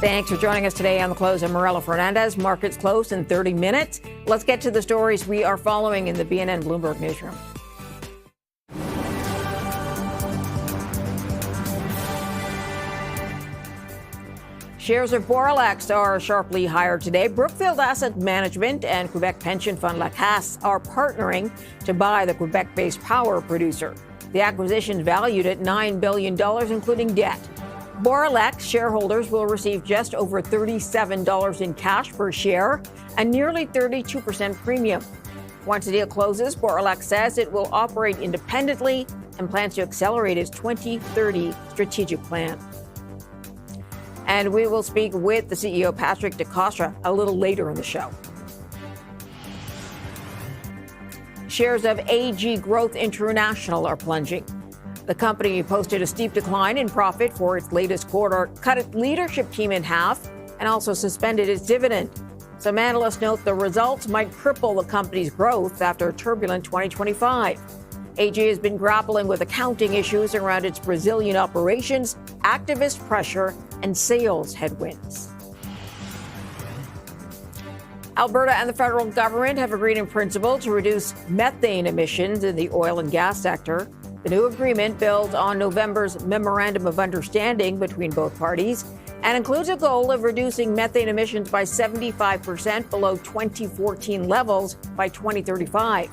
Thanks for joining us today on The Close. I'm Morella Fernandez. Markets close in 30 minutes. Let's get to the stories we are following in the BNN Bloomberg newsroom. Shares of Boralex are sharply higher today. Brookfield Asset Management and Quebec pension fund La Caisse are partnering to buy the Quebec-based power producer. The acquisition is valued at $9 billion, including debt. Boralex shareholders will receive just over $37 in cash per share, a nearly 32% premium. Once the deal closes, Boralex says it will operate independently and plans to accelerate its 2030 strategic plan. And we will speak with the CEO, Patrick DeCosta, a little later in the show. Shares of AG Growth International are plunging. The company posted a steep decline in profit for its latest quarter, cut its leadership team in half, and also suspended its dividend. Some analysts note the results might cripple the company's growth after a turbulent 2025. AG has been grappling with accounting issues around its Brazilian operations, activist pressure, and sales headwinds. Alberta and the federal government have agreed in principle to reduce methane emissions in the oil and gas sector. The new agreement builds on November's Memorandum of Understanding between both parties and includes a goal of reducing methane emissions by 75% below 2014 levels by 2035.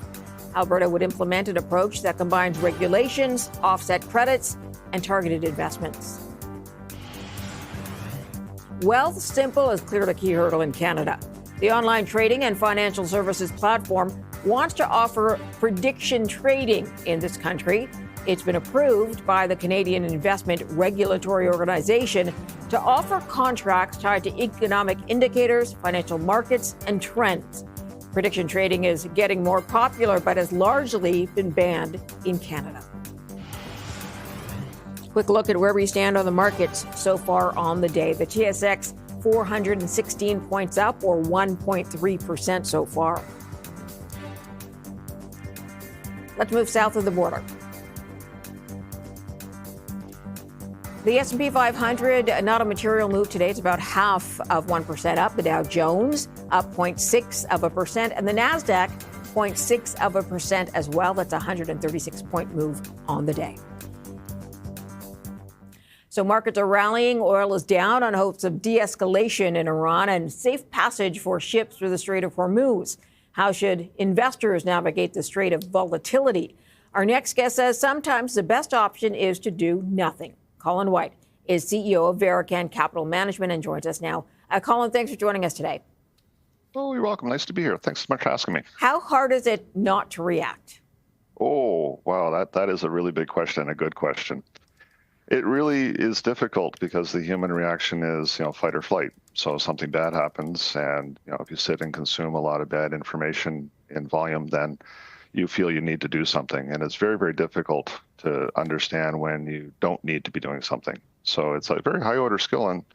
Alberta would implement an approach that combines regulations, offset credits, and targeted investments. Wealthsimple has cleared a key hurdle in Canada. The online trading and financial services platform wants to offer prediction trading in this country. It's been approved by the Canadian Investment Regulatory Organization to offer contracts tied to economic indicators, financial markets, and trends. Prediction trading is getting more popular, but has largely been banned in Canada. Quick look at where we stand on the markets so far on the day. The TSX 416 points up, or 1.3% so far. Let's move south of the border. The S&P 500, not a material move today. It's about 0.5% up. The Dow Jones up 0.6%, and the Nasdaq 0.6% as well. That's a 136-point move on the day. So markets are rallying. Oil is down on hopes of de-escalation in Iran and safe passage for ships through the Strait of Hormuz. How should investors navigate the strait of volatility? Our next guest says sometimes the best option is to do nothing. Colin White is CEO of Verican Capital Management and joins us now. Colin, thanks for joining us today. Oh, you're welcome. Nice to be here. Thanks so much for asking me. How hard is it not to react? Oh, wow. That is a really big question, a good question. It really is difficult because the human reaction is, fight or flight. So something bad happens, and if you sit and consume a lot of bad information in volume, then you feel you need to do something. And it's very, very difficult to understand when you don't need to be doing something. So it's a very high order skill, and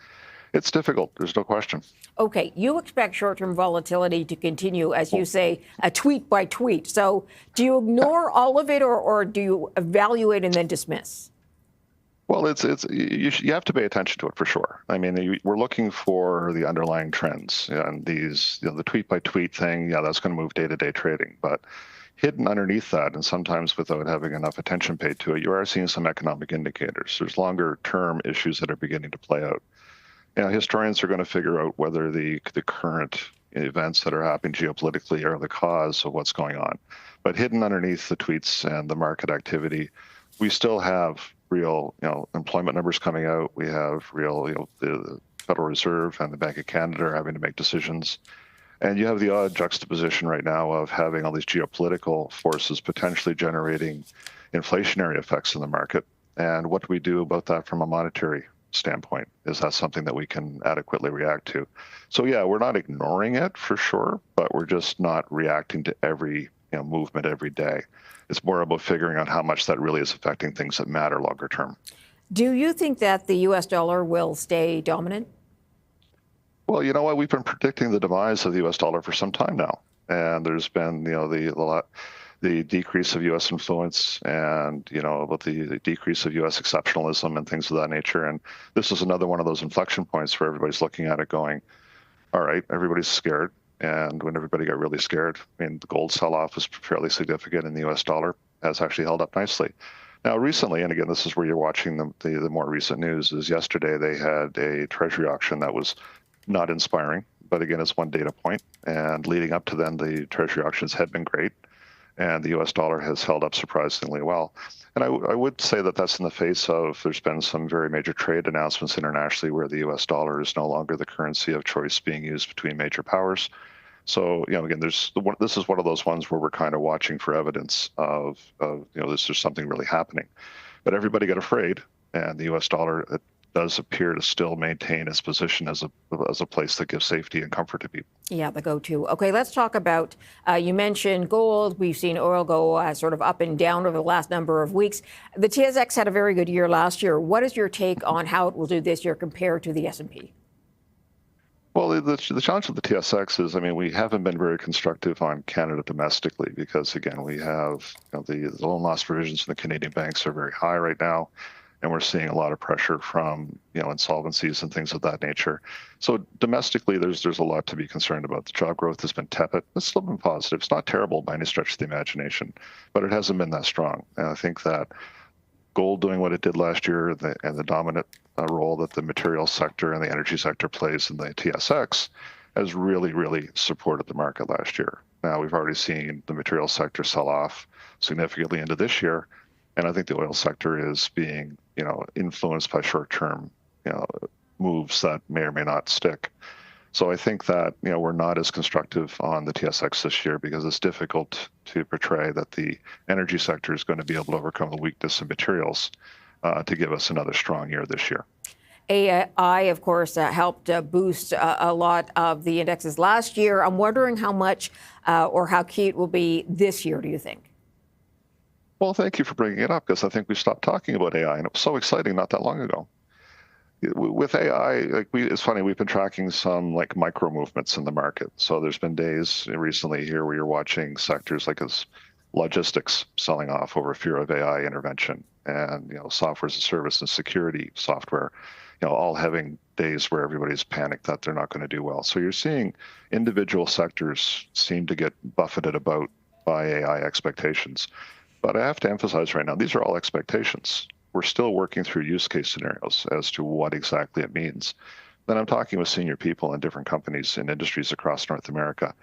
it's difficult. There's no question. Okay, you expect short-term volatility to continue, as you say, a tweet by tweet. So do you ignore all of it, or do you evaluate and then dismiss? Well, you have to pay attention to it for sure. I mean, we're looking for the underlying trends, and these, the tweet by tweet thing. Yeah, that's going to move day-to-day trading, but hidden underneath that, and sometimes without having enough attention paid to it, you are seeing some economic indicators. There's longer-term issues that are beginning to play out. Historians are going to figure out whether the current events that are happening geopolitically are the cause of what's going on. But hidden underneath the tweets and the market activity, we still have real, employment numbers coming out. We have real, the Federal Reserve and the Bank of Canada are having to make decisions. And you have the odd juxtaposition right now of having all these geopolitical forces potentially generating inflationary effects in the market. And what do we do about that from a monetary standpoint? Is that something that we can adequately react to? So yeah, we're not ignoring it for sure, but we're just not reacting to every movement every day. It's more about figuring out how much that really is affecting things that matter longer term. Do you think that the U.S. dollar will stay dominant? Well, you know what? We've been predicting the demise of the U.S. dollar for some time now. And there's been, the decrease of U.S. influence and, about the decrease of U.S. exceptionalism and things of that nature. And this is another one of those inflection points where everybody's looking at it going, all right, everybody's scared. And when everybody got really scared, the gold sell-off was fairly significant, and the U.S. dollar has actually held up nicely. Now, recently, and again, this is where you're watching the more recent news, is yesterday they had a treasury auction that was not inspiring, but again, it's one data point. And leading up to then, the treasury auctions had been great, and the U.S. dollar has held up surprisingly well. And I would say that that's in the face of there's been some very major trade announcements internationally where the U.S. dollar is no longer the currency of choice being used between major powers. So, again, this is one of those ones where we're kind of watching for evidence of this is something really happening. But everybody got afraid, and the U.S. dollar does appear to still maintain its position as a place that gives safety and comfort to people. Yeah, the go-to. Okay, let's talk about, you mentioned gold. We've seen oil go sort of up and down over the last number of weeks. The TSX had a very good year last year. What is your take on how it will do this year compared to the S&P? Well, the challenge with the TSX is, we haven't been very constructive on Canada domestically because, again, we have the loan loss provisions in the Canadian banks are very high right now, and we're seeing a lot of pressure from insolvencies and things of that nature. So domestically, there's a lot to be concerned about. The job growth has been tepid. It's still been positive. It's not terrible by any stretch of the imagination, but it hasn't been that strong. And I think that gold doing what it did last year and the dominant role that the materials sector and the energy sector plays in the TSX has really, really supported the market last year. Now, we've already seen the materials sector sell off significantly into this year, and I think the oil sector is being, influenced by short-term, moves that may or may not stick. So I think that, we're not as constructive on the TSX this year because it's difficult to portray that the energy sector is going to be able to overcome the weakness in materials to give us another strong year this year. AI, of course, helped boost a lot of the indexes last year. I'm wondering how much or how key it will be this year, do you think? Well, thank you for bringing it up because I think we stopped talking about AI, and it was so exciting not that long ago. With AI, it's funny, we've been tracking some micro movements in the market. So there's been days recently here where you're watching sectors like as logistics selling off over fear of AI intervention, and software as a service and security software, all having days where everybody's panicked that they're not going to do well. So you're seeing individual sectors seem to get buffeted about by AI expectations. But I have to emphasize right now, these are all expectations. We're still working through use case scenarios as to what exactly it means. Then I'm talking with senior people in different companies and industries across North America.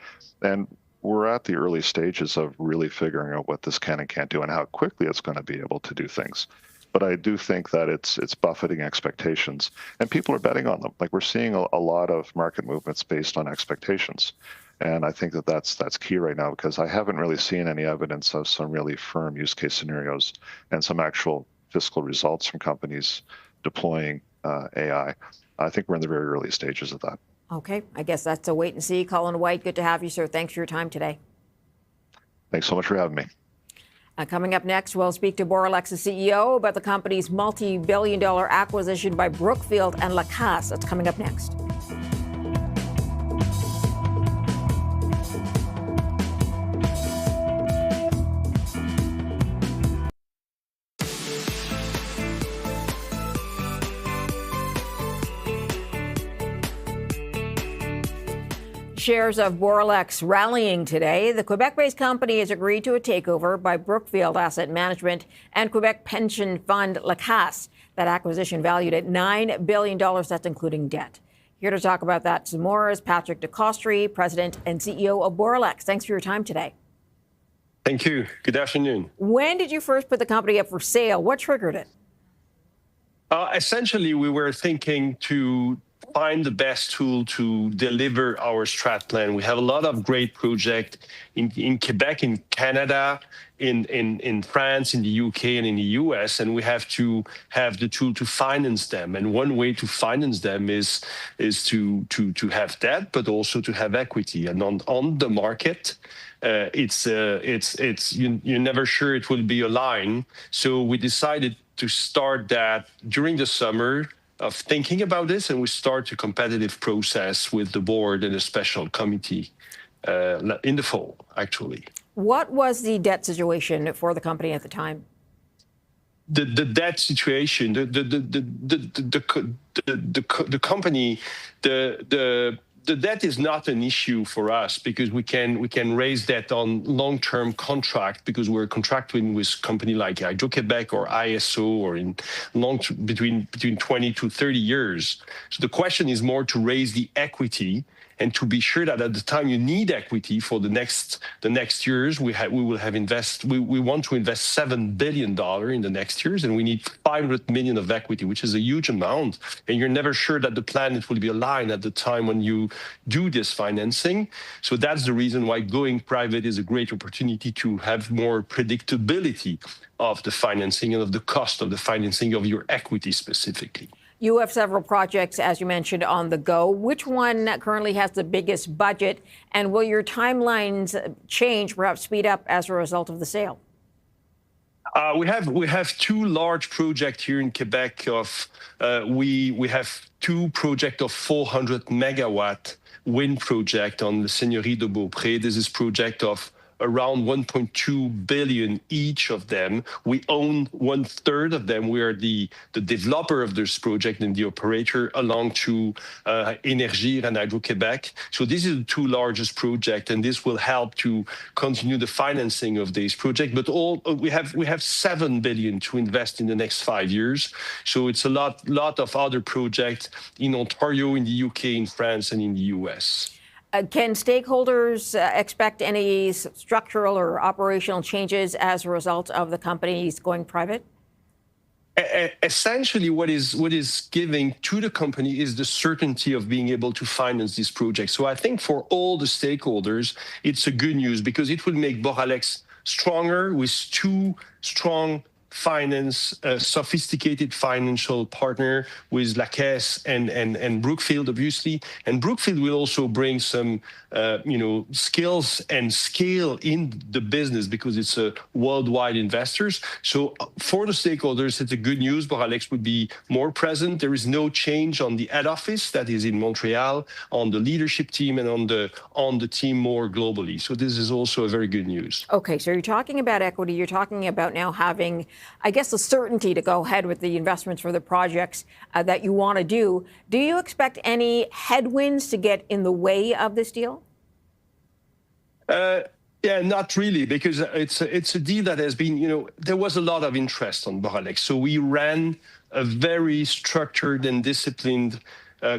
And we're at the early stages of really figuring out what this can and can't do and how quickly it's going to be able to do things. But I do think that it's buffeting expectations, and people are betting on them. We're seeing a lot of market movements based on expectations. And I think that's key right now because I haven't really seen any evidence of some really firm use case scenarios and some actual fiscal results from companies deploying AI. I think we're in the very early stages of that. Okay, I guess that's a wait and see. Colin White, good to have you, sir. Thanks for your time today. Thanks so much for having me. Coming up next, we'll speak to Boralex's CEO about the company's multi-billion-dollar acquisition by Brookfield and Lacasse. That's coming up next. Shares of Boralex rallying today. The Quebec-based company has agreed to a takeover by Brookfield Asset Management and Quebec pension fund Lacasse. That acquisition valued at $9 billion. That's including debt. Here to talk about that some more is Patrick DeCaustre, President and CEO of Boralex. Thanks for your time today. Thank you. Good afternoon. When did you first put the company up for sale? What triggered it? Essentially, we were thinking to find the best tool to deliver our strat plan. We have a lot of great projects in Quebec, in Canada, in France, in the UK, and in the US, and we have to have the tool to finance them. And one way to finance them is to have debt, but also to have equity. And on the market, you're never sure it will be a line. So we decided to start that during the summer of thinking about this, and we start a competitive process with the board and a special committee in the fall, actually. What was the debt situation for the company at the time? The debt situation, the company, the debt is not an issue for us because we can raise debt on long-term contract because we're contracting with company like Hydro-Québec or ISO or in between 20 to 30 years. So the question is more to raise the equity and to be sure that at the time you need equity for the next years, we want to invest $7 billion in the next years, and we need 500 million of equity, which is a huge amount. And you're never sure that the planet will be aligned at the time when you do this financing. So that's the reason why going private is a great opportunity to have more predictability of the financing and of the cost of the financing of your equity specifically. You have several projects, as you mentioned, on the go. Which one currently has the biggest budget? And will your timelines change, perhaps speed up as a result of the sale? We have two large projects here in Quebec. We have two projects of 400 megawatt wind project on the Seigneurie de Beaupré. This is project of around 1.2 billion each of them. We own 1/3 of them. We are the developer of this project and the operator along to Énergie and Hydro-Québec. So this is the two largest projects, and this will help to continue the financing of this project. But we have 7 billion to invest in the next 5 years. So it's a lot of other projects in Ontario, in the UK, in France, and in the US. Can stakeholders expect any structural or operational changes as a result of the companies going private? Essentially, what is giving to the company is the certainty of being able to finance this project. So I think for all the stakeholders, it's a good news because it will make Boralex stronger with two strong sophisticated financial partner with La Caisse and Brookfield, obviously. And Brookfield will also bring some, skills and scale in the business because it's a worldwide investors. So for the stakeholders, it's a good news. Boralex would be more present. There is no change on the head office that is in Montreal, on the leadership team, and on the team more globally. So this is also a very good news. Okay, so you're talking about equity. You're talking about now having, I guess, the certainty to go ahead with the investments for the projects that you want to do. Do you expect any headwinds to get in the way of this deal? Yeah, not really, because it's a deal that has been, there was a lot of interest on Boralex. So we ran a very structured and disciplined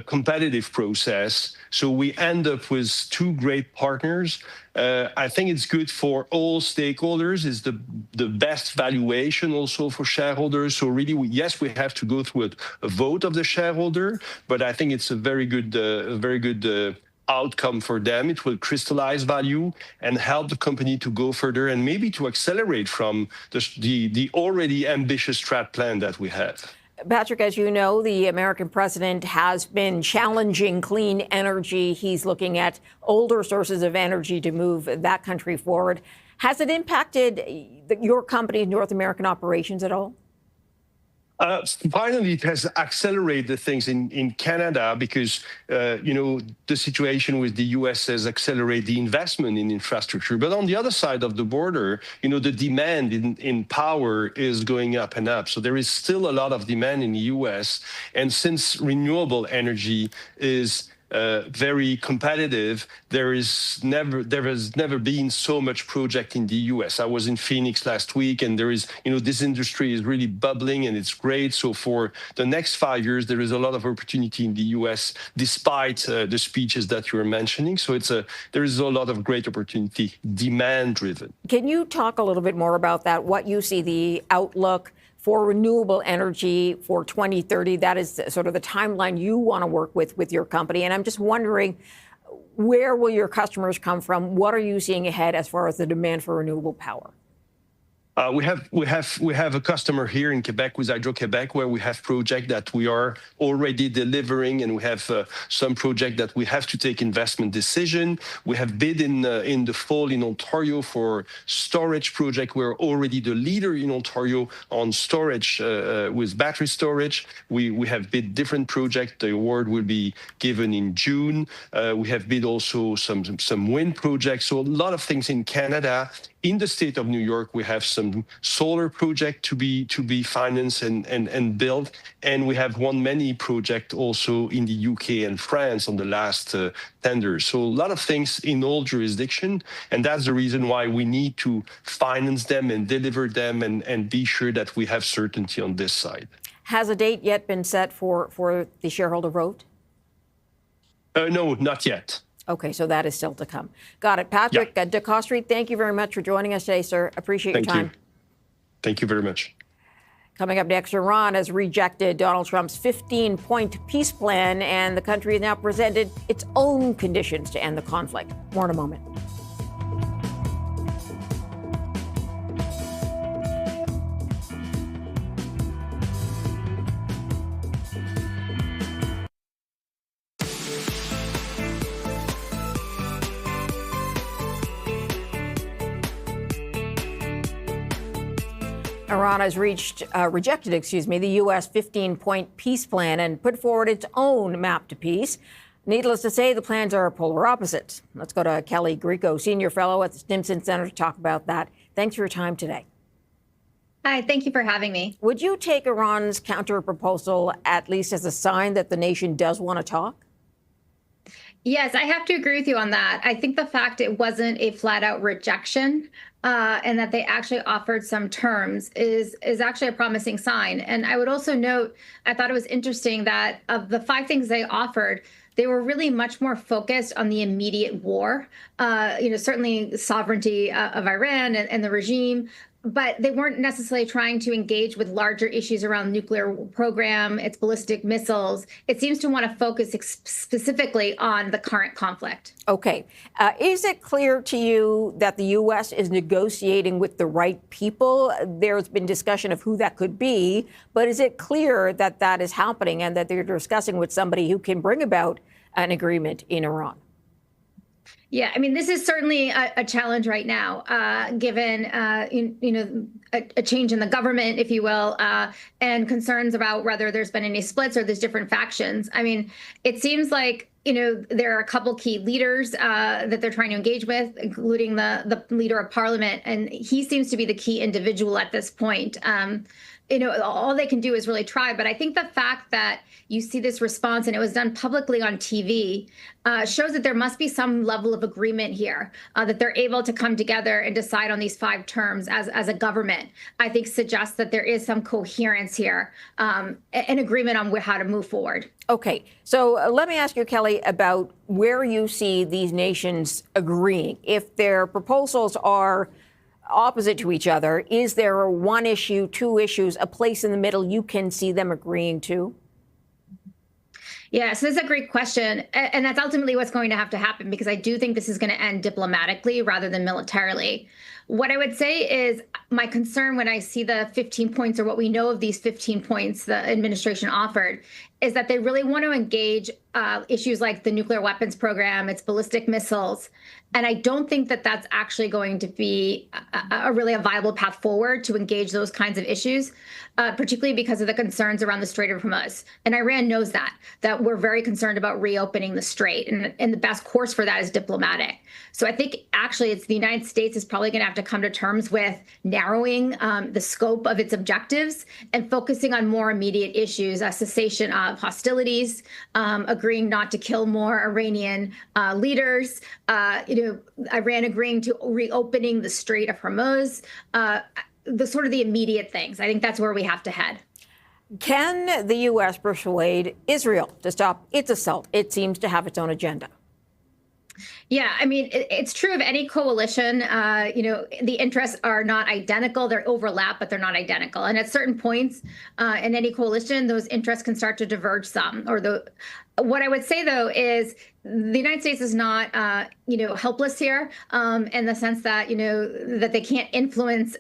competitive process. So we end up with two great partners. I think it's good for all stakeholders. It's the best valuation also for shareholders. So really, yes, we have to go through a vote of the shareholder, but I think it's a very good outcome for them. It will crystallize value and help the company to go further and maybe to accelerate from the already ambitious strat plan that we have. Patrick, as you know, the American president has been challenging clean energy. He's looking at older sources of energy to move that country forward. Has it impacted your company's North American operations at all? Finally, it has accelerated things in Canada because, the situation with the U.S. has accelerated the investment in infrastructure. But on the other side of the border, the demand in power is going up and up. So there is still a lot of demand in the U.S. And since renewable energy is very competitive, there has never been so much project in the U.S. I was in Phoenix last week, and there is, this industry is really bubbling, and it's great. So for the next 5 years, there is a lot of opportunity in the U.S. despite the speeches that you were mentioning. So there is a lot of great opportunity, demand driven. Can you talk a little bit more about that? What you see the outlook for renewable energy for 2030, that is sort of the timeline you want to work with your company. And I'm just wondering, where will your customers come from? What are you seeing ahead as far as the demand for renewable power? We have a customer here in Quebec with Hydro-Québec where we have projects that we are already delivering, and we have some projects that we have to take investment decision. We have bid in the fall in Ontario for storage project. We're already the leader in Ontario on storage with battery storage. We have bid different projects. The award will be given in June. We have bid also some wind projects. So a lot of things in Canada. In the state of New York, we have some solar project to be financed and built, and we have won many projects also in the UK and France on the last tenders. So a lot of things in all jurisdictions, and that's the reason why we need to finance them and deliver them and be sure that we have certainty on this side. Has a date yet been set for the shareholder vote? No, not yet. Okay, so that is still to come. Got it. Patrick DeCaustre, thank you very much for joining us today, sir. Appreciate your time. Thank you very much. Coming up next, Iran has rejected Donald Trump's 15-point peace plan, and the country has now presented its own conditions to end the conflict. More in a moment. Iran has rejected the U.S. 15-point peace plan and put forward its own map to peace. Needless to say, the plans are polar opposites. Let's go to Kelly Grieco, Senior Fellow at the Stimson Center, to talk about that. Thanks for your time today. Hi, thank you for having me. Would you take Iran's counter-proposal at least as a sign that the nation does want to talk? Yes, I have to agree with you on that. I think the fact it wasn't a flat-out rejection and that they actually offered some terms is actually a promising sign. And I would also note, I thought it was interesting that of the 5 things they offered, they were really much more focused on the immediate war, certainly sovereignty of Iran and the regime, but they weren't necessarily trying to engage with larger issues around nuclear program, its ballistic missiles. It seems to want to focus specifically on the current conflict. Okay. Is it clear to you that the U.S. is negotiating with the right people? There's been discussion of who that could be, but is it clear that that is happening and that they're discussing with somebody who can bring about an agreement in Iran? Yeah, I mean, this is certainly a challenge right now, given a change in the government, if you will, and concerns about whether there's been any splits or there's different factions. I mean, it seems like there are a couple key leaders that they're trying to engage with, including the leader of parliament, and he seems to be the key individual at this point. All they can do is really try. But I think the fact that you see this response, and it was done publicly on TV, shows that there must be some level of agreement here, that they're able to come together and decide on these 5 terms as a government. I think suggests that there is some coherence here, an agreement on how to move forward. Okay, so let me ask you, Kelly, about where you see these nations agreeing. If their proposals are opposite to each other, is there a 1 issue, 2 issues, a place in the middle you can see them agreeing to? Yeah, so that's a great question. And that's ultimately what's going to have to happen, because I do think this is going to end diplomatically rather than militarily. What I would say is my concern when I see the 15 points, or what we know of these 15 points the administration offered, is that they really want to engage issues like the nuclear weapons program, its ballistic missiles. And I don't think that that's actually going to be a really viable path forward to engage those kinds of issues, particularly because of the concerns around the Strait of Hormuz. And Iran knows that we're very concerned about reopening the Strait. And the best course for that is diplomatic. So I think actually it's the United States is probably going to have to come to terms with narrowing the scope of its objectives and focusing on more immediate issues, a cessation of hostilities, agreeing not to kill more Iranian leaders, Iran agreeing to reopening the Strait of Hormuz, the immediate things. I think that's where we have to head. Can the U.S. persuade Israel to stop its assault? It seems to have its own agenda. Yeah, I mean, it's true of any coalition. The interests are not identical. They overlap, but they're not identical. And at certain points in any coalition, those interests can start to diverge some, or What I would say, though, is the United States is not, helpless here, in the sense that, that they can't influence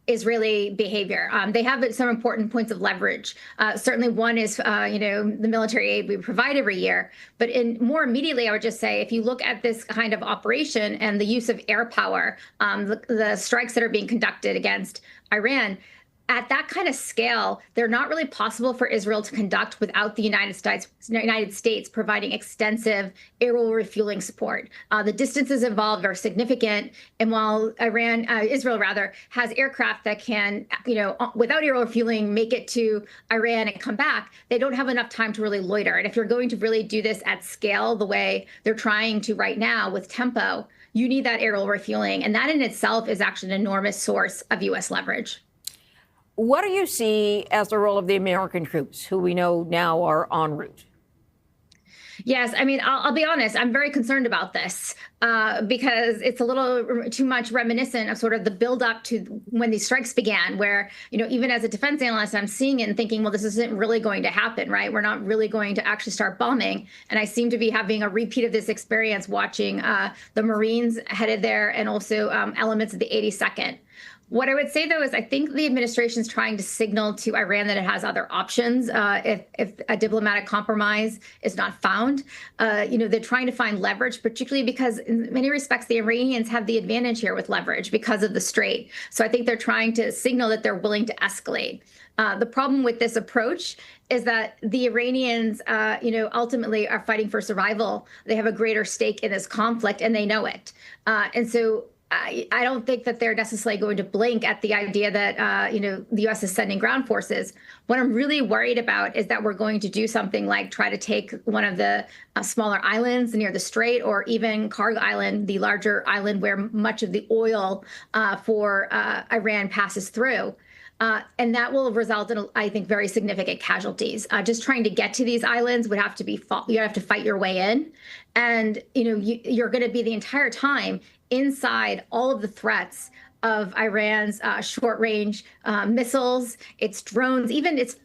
Israeli behavior. They have some important points of leverage. Certainly one is, the military aid we provide every year. But more immediately, I would just say, if you look at this kind of operation and the use of air power, the strikes that are being conducted against Iran, at that kind of scale, they're not really possible for Israel to conduct without the United States providing extensive aerial refueling support. The distances involved are significant, and while Israel has aircraft that can, without aerial refueling, make it to Iran and come back, they don't have enough time to really loiter. And if you're going to really do this at scale the way they're trying to right now with tempo, you need that aerial refueling, and that in itself is actually an enormous source of U.S. leverage. What do you see as the role of the American troops, who we know now are en route? Yes, I mean, I'll be honest, I'm very concerned about this because it's a little too much reminiscent of sort of the buildup to when these strikes began, where, even as a defense analyst, I'm seeing it and thinking, well, this isn't really going to happen, right? We're not really going to actually start bombing. And I seem to be having a repeat of this experience watching the Marines headed there and also elements of the 82nd. What I would say, though, is I think the administration is trying to signal to Iran that it has other options if a diplomatic compromise is not found. They're trying to find leverage, particularly because in many respects, the Iranians have the advantage here with leverage because of the strait. So I think they're trying to signal that they're willing to escalate. The problem with this approach is that the Iranians, ultimately are fighting for survival. They have a greater stake in this conflict, and they know it. And so I don't think that they're necessarily going to blink at the idea that, the U.S. is sending ground forces. What I'm really worried about is that we're going to do something like try to take one of the smaller islands near the Strait, or even Karg Island, the larger island where much of the oil for Iran passes through. And that will result in, I think, very significant casualties. Just trying to get to these islands would have to be you have to fight your way in, and you're going to be the entire time inside all of the threats of Iran's short-range missiles, its drones, even its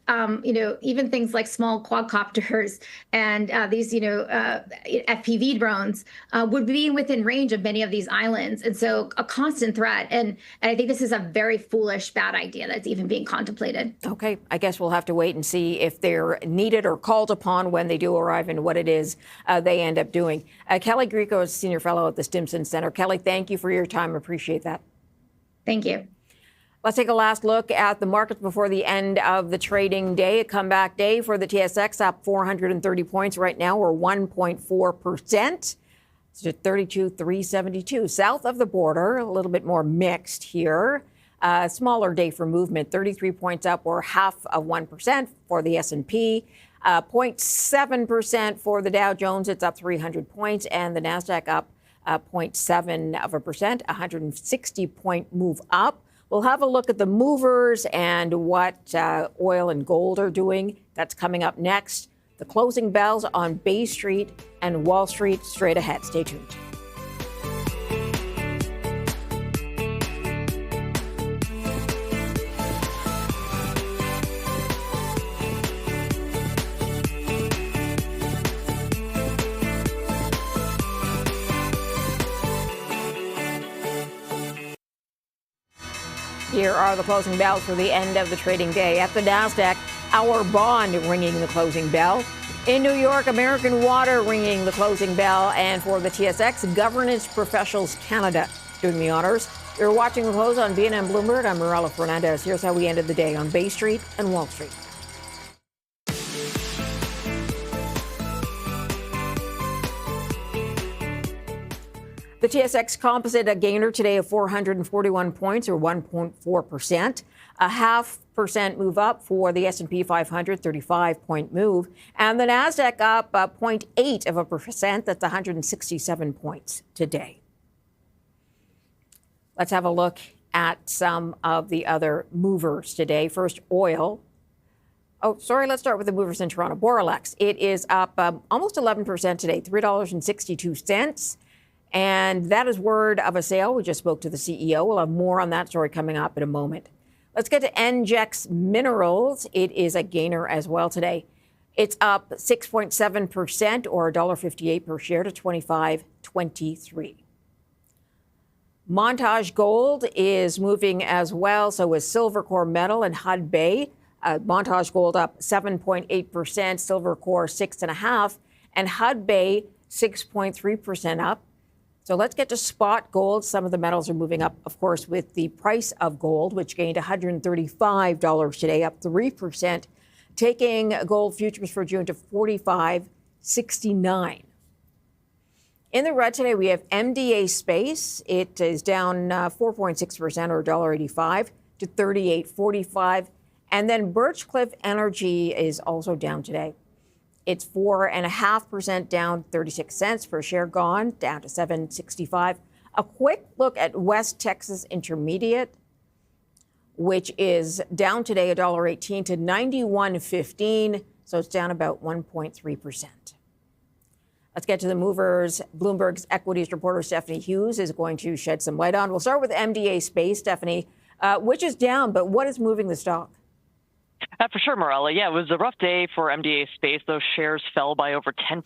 even things like small quadcopters and these FPV drones would be within range of many of these islands, and so a constant threat. And I think this is a very foolish, bad idea that's even being contemplated. Okay, I guess we'll have to wait and see if they're needed or called upon when they do arrive, and what it is they end up doing. Kelly Grieco is senior fellow at the Stimson Center. Kelly, thank you for your time. Appreciate that. Thank you. Let's take a last look at the markets before the end of the trading day. A comeback day for the TSX, up 430 points right now, or 1.4%. It's at 32,372. South of the border, a little bit more mixed here. Smaller day for movement, 33 points up, or 0.5% for the S&P. 0.7% for the Dow Jones. It's up 300 points, and the Nasdaq up 0.7%, 160-point move up. We'll have a look at the movers and what oil and gold are doing. That's coming up next. The closing bells on Bay Street and Wall Street straight ahead. Stay tuned. Here are the closing bells for the end of the trading day. At the Nasdaq, our bond ringing the closing bell. In New York, American Water ringing the closing bell. And for the TSX, Governance Professionals Canada doing the honors. You're watching the close on BNN Bloomberg. I'm Morella Fernandez. Here's how we ended the day on Bay Street and Wall Street. The TSX Composite, a gainer today of 441 points, or 1.4%. A 0.5% move up for the S&P 500, 35-point move. And the Nasdaq up 0.8%. That's 167 points today. Let's have a look at some of the other movers today. First, oil. Let's start with the movers in Toronto. Boralex, it is up almost 11% today, $3.62. And that is word of a sale. We just spoke to the CEO. We'll have more on that story coming up in a moment. Let's get to NGEx Minerals. It is a gainer as well today. It's up 6.7% or $1.58 per share to $25.23. Montage Gold is moving as well. So is Silver Core Metal and Hudbay. Montage Gold up 7.8%, Silver Core 6.5%, and Hudbay 6.3% up. So let's get to spot gold. Some of the metals are moving up, of course, with the price of gold, which gained $135 today, up 3%, taking gold futures for June to $45.69. In the red today, we have MDA Space. It is down 4.6% or $1.85 to $38.45. And then Birchcliff Energy is also down today. It's 4.5% down, 36 cents per share gone, down to $7.65. A quick look at West Texas Intermediate, which is down today $1.18 to $91.15. So it's down about 1.3%. Let's get to the movers. Bloomberg's equities reporter Stephanie Hughes is going to shed some light on. We'll start with MDA Space, Stephanie, which is down, but what is moving the stock? For sure, Morella. Yeah, it was a rough day for MDA Space. Those shares fell by over 10%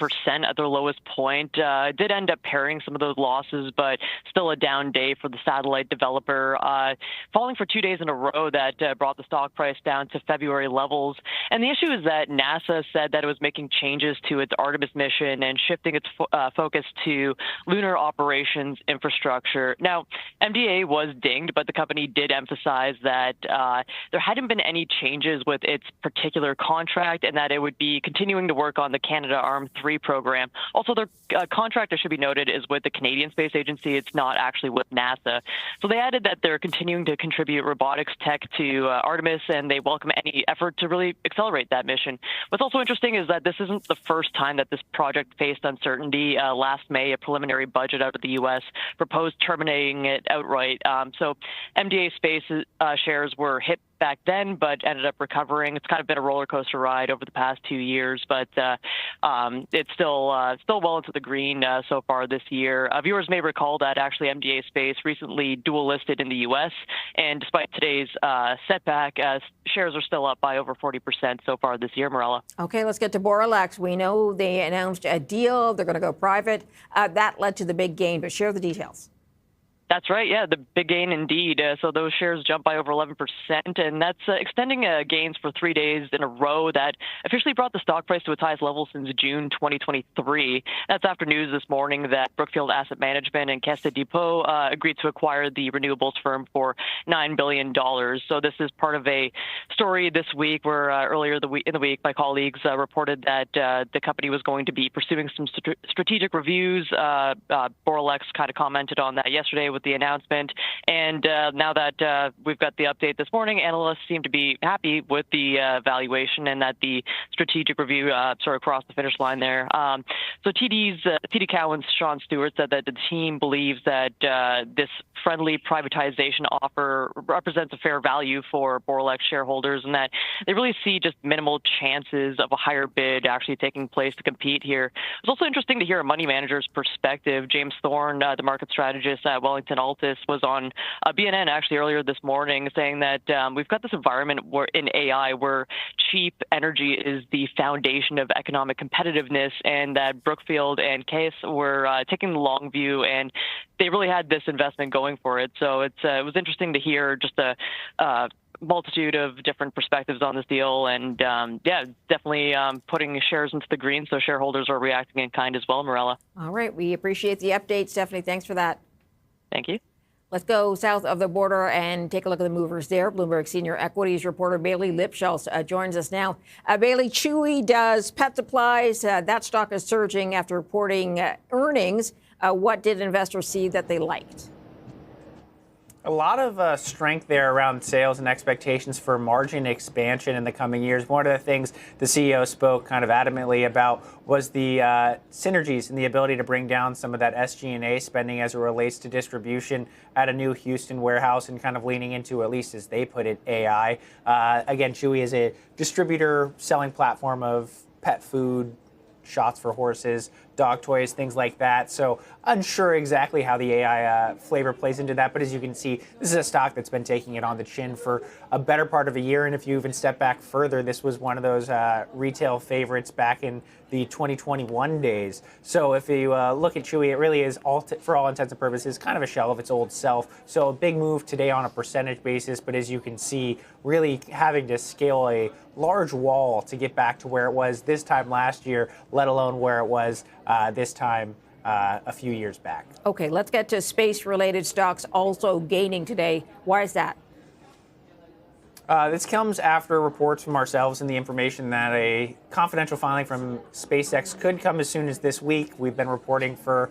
at their lowest point. Did end up pairing some of those losses, but still a down day for the satellite developer. Falling for 2 days in a row, that brought the stock price down to February levels. And the issue is that NASA said that it was making changes to its Artemis mission and shifting its focus to lunar operations infrastructure. Now, MDA was dinged, but the company did emphasize that there hadn't been any changes with its particular contract and that it would be continuing to work on the Canadarm3 program. Also, their contract, it should be noted, is with the Canadian Space Agency. It's not actually with NASA. So they added that they're continuing to contribute robotics tech to Artemis, and they welcome any effort to really accelerate that mission. What's also interesting is that this isn't the first time that this project faced uncertainty. Last May, a preliminary budget out of the U.S. proposed terminating it outright. So MDA Space shares were hit back then, but ended up recovering. It's kind of been a roller coaster ride over the past 2 years, but it's still well into the green so far this year. Viewers may recall that actually MDA Space recently dual listed in the U.S., and despite today's setback, shares are still up by over 40% so far this year, Morella. Okay, let's get to Boralex. We know they announced a deal. They're going to go private. That led to the big gain, but share the details. That's right. Yeah, the big gain indeed. So those shares jumped by over 11%, and that's extending gains for 3 days in a row. That officially brought the stock price to its highest level since June 2023. That's after news this morning that Brookfield Asset Management and Caisse de Depot agreed to acquire the renewables firm for $9 billion. So this is part of a story this week where earlier in the week, my colleagues reported that the company was going to be pursuing some strategic reviews. Boralex kind of commented on that yesterday with the announcement. And now that we've got the update this morning, analysts seem to be happy with the valuation and that the strategic review sort of crossed the finish line there. So TD Cowen's Sean Stewart said that the team believes that this friendly privatization offer represents a fair value for Boralex shareholders and that they really see just minimal chances of a higher bid actually taking place to compete here. It's also interesting to hear a money manager's perspective. James Thorne, the market strategist at Wellington Altus, was on BNN actually earlier this morning saying that we've got this environment where in AI where cheap energy is the foundation of economic competitiveness, and that Brookfield and Case were taking the long view and they really had this investment going for it. So it was interesting to hear just a multitude of different perspectives on this deal, and definitely putting shares into the green, so shareholders are reacting in kind as well, Morella. All right, we appreciate the update, Stephanie. Thanks for that. Thank you. Let's go south of the border and take a look at the movers there. Bloomberg senior equities reporter Bailey Lipschultz joins us now. Bailey, Chewy does pet supplies. That stock is surging after reporting earnings. What did investors see that they liked? A lot of strength there around sales and expectations for margin expansion in the coming years. One of the things the CEO spoke kind of adamantly about was the synergies and the ability to bring down some of that SG&A spending as it relates to distribution at a new Houston warehouse and kind of leaning into, at least as they put it, AI. Again, Chewy is a distributor selling platform of pet food, shots for horses, dog toys, things like that. So unsure exactly how the AI flavor plays into that. But as you can see, this is a stock that's been taking it on the chin for a better part of a year. And if you even step back further, this was one of those retail favorites back in the 2021 days. So if you look at Chewy, it really is, for all intents and purposes, kind of a shell of its old self. So a big move today on a percentage basis. But as you can see, really having to scale a large wall to get back to where it was this time last year, let alone where it was this time a few years back. Okay, let's get to space-related stocks also gaining today. Why is that? This comes after reports from ourselves and the information that a confidential filing from SpaceX could come as soon as this week. We've been reporting for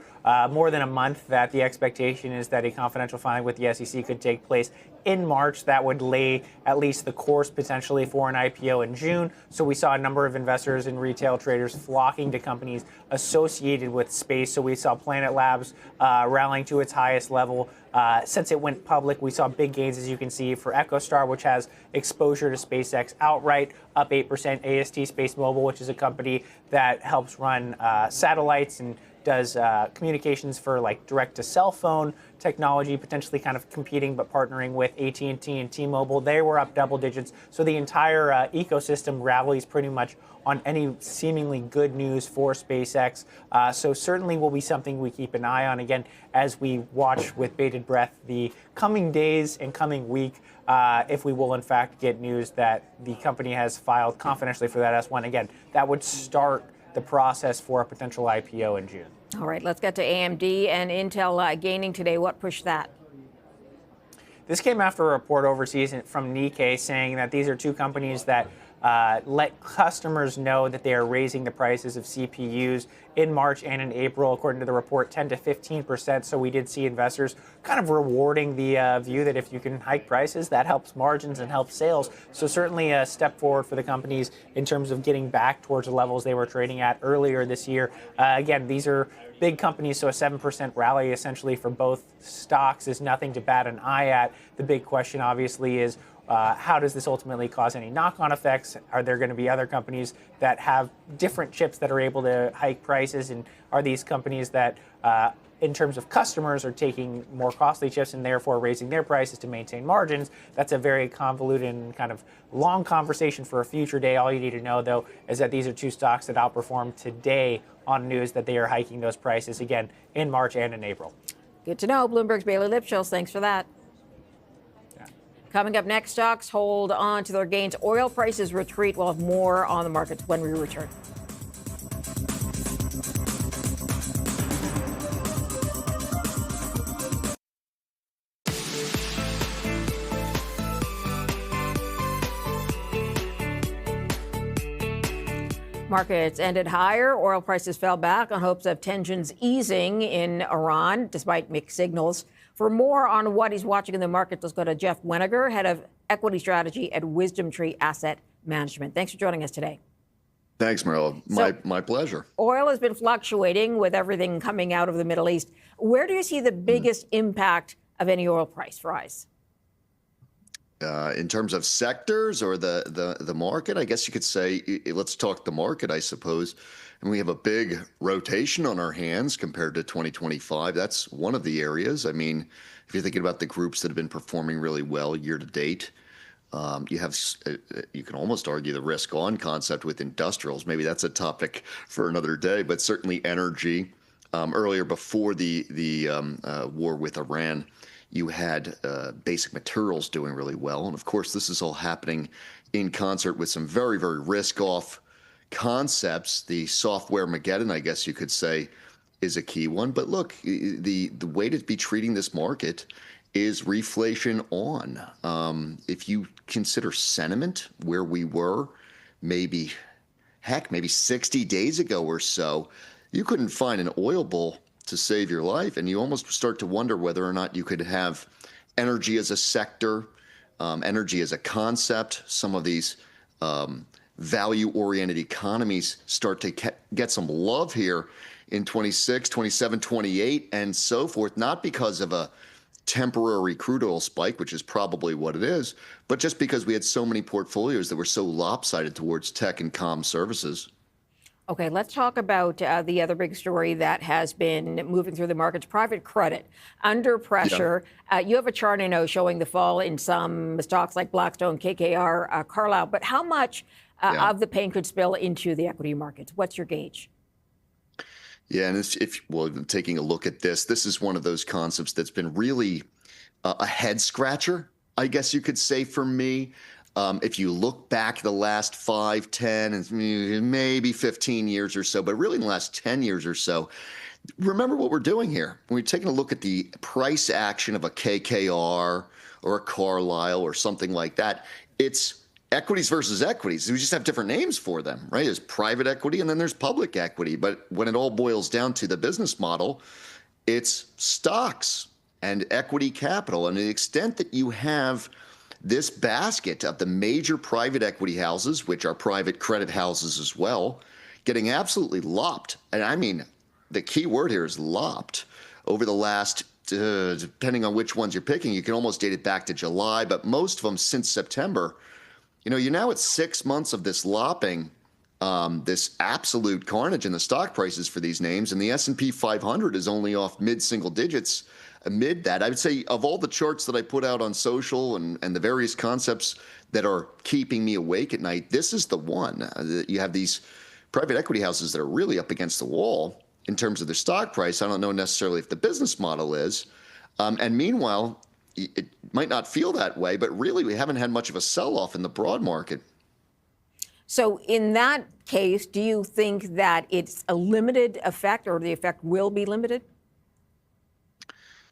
more than a month that the expectation is that a confidential filing with the SEC could take place in March. That would lay at least the course potentially for an IPO in June. So we saw a number of investors and retail traders flocking to companies associated with space. So we saw Planet Labs rallying to its highest level. Since it went public, we saw big gains, as you can see, for EchoStar, which has exposure to SpaceX outright, up 8%. AST Space Mobile, which is a company that helps run satellites and does communications for like direct to cell phone technology, potentially kind of competing but partnering with AT&T and T-Mobile. They were up double digits. So the entire ecosystem rallies pretty much on any seemingly good news for SpaceX. So certainly will be something we keep an eye on, again, as we watch with bated breath the coming days and coming week, if we will in fact get news that the company has filed confidentially for that S-1. Again, that would start the process for a potential IPO in June. All right, let's get to AMD and Intel gaining today. What pushed that? This came after a report overseas from Nikkei saying that these are two companies that let customers know that they are raising the prices of CPUs in March and in April, according to the report, 10 to 15%. So we did see investors kind of rewarding the view that if you can hike prices, that helps margins and helps sales. So certainly a step forward for the companies in terms of getting back towards the levels they were trading at earlier this year. Again, these are big companies, so a 7% rally essentially for both stocks is nothing to bat an eye at. The big question obviously is, how does this ultimately cause any knock-on effects? Are there going to be other companies that have different chips that are able to hike prices? And are these companies that, in terms of customers, are taking more costly chips and therefore raising their prices to maintain margins? That's a very convoluted and kind of long conversation for a future day. All you need to know, though, is that these are two stocks that outperformed today on news that they are hiking those prices again in March and in April. Good to know. Bloomberg's Bailey Lipschultz, thanks for that. Coming up next, stocks hold on to their gains. Oil prices retreat. We'll have more on the markets when we return. Markets ended higher. Oil prices fell back on hopes of tensions easing in Iran, despite mixed signals. For more on what he's watching in the market, let's go to Jeff Weniger, head of equity strategy at Wisdom Tree Asset Management. Thanks for joining us today. Thanks, Marilla. My pleasure. Oil has been fluctuating with everything coming out of the Middle East. Where do you see the biggest impact of any oil price rise? In terms of sectors or the market, I guess you could say, let's talk the market, I suppose. And we have a big rotation on our hands compared to 2025. That's one of the areas. I mean, if you're thinking about the groups that have been performing really well year to date, you can almost argue the risk on concept with industrials. Maybe that's a topic for another day, but certainly energy. Earlier, before the war with Iran, you had basic materials doing really well. And of course, this is all happening in concert with some very, very risk-off concepts. The software Mageddon, I guess you could say, is a key one. But look, the way to be treating this market is reflation on. If you consider sentiment where we were maybe 60 days ago or so, you couldn't find an oil bull to save your life. And you almost start to wonder whether or not you could have energy as a sector, energy as a concept. Some of these value-oriented economies start to get some love here in 26, 27, 28, and so forth, not because of a temporary crude oil spike, which is probably what it is, but just because we had so many portfolios that were so lopsided towards tech and comm services. Okay, let's talk about the other big story that has been moving through the markets, private credit under pressure. You have a chart, I know, showing the fall in some stocks like Blackstone, KKR, Carlyle, but how much of the pain could spill into the equity markets? What's your gauge? Yeah, and well, taking a look at this is one of those concepts that's been really a head scratcher, I guess you could say, for me. If you look back the last 5, 10, and maybe 15 years or so, but really in the last 10 years or so, remember what we're doing here. When we're taking a look at the price action of a KKR or a Carlyle or something like that, it's equities versus equities. We just have different names for them, right? There's private equity and then there's public equity. But when it all boils down to the business model, it's stocks and equity capital. And to the extent that you have this basket of the major private equity houses, which are private credit houses as well, getting absolutely lopped. And I mean, the key word here is lopped over the last, depending on which ones you're picking, you can almost date it back to July, but most of them since September. You know, you're now at 6 months of this lopping, this absolute carnage in the stock prices for these names, and the S&P 500 is only off mid-single digits amid that. I would say of all the charts that I put out on social and the various concepts that are keeping me awake at night, this is the one. You have these private equity houses that are really up against the wall in terms of their stock price. I don't know necessarily if the business model is. And meanwhile, it might not feel that way, but really we haven't had much of a sell-off in the broad market. So in that case, do you think that it's a limited effect or the effect will be limited?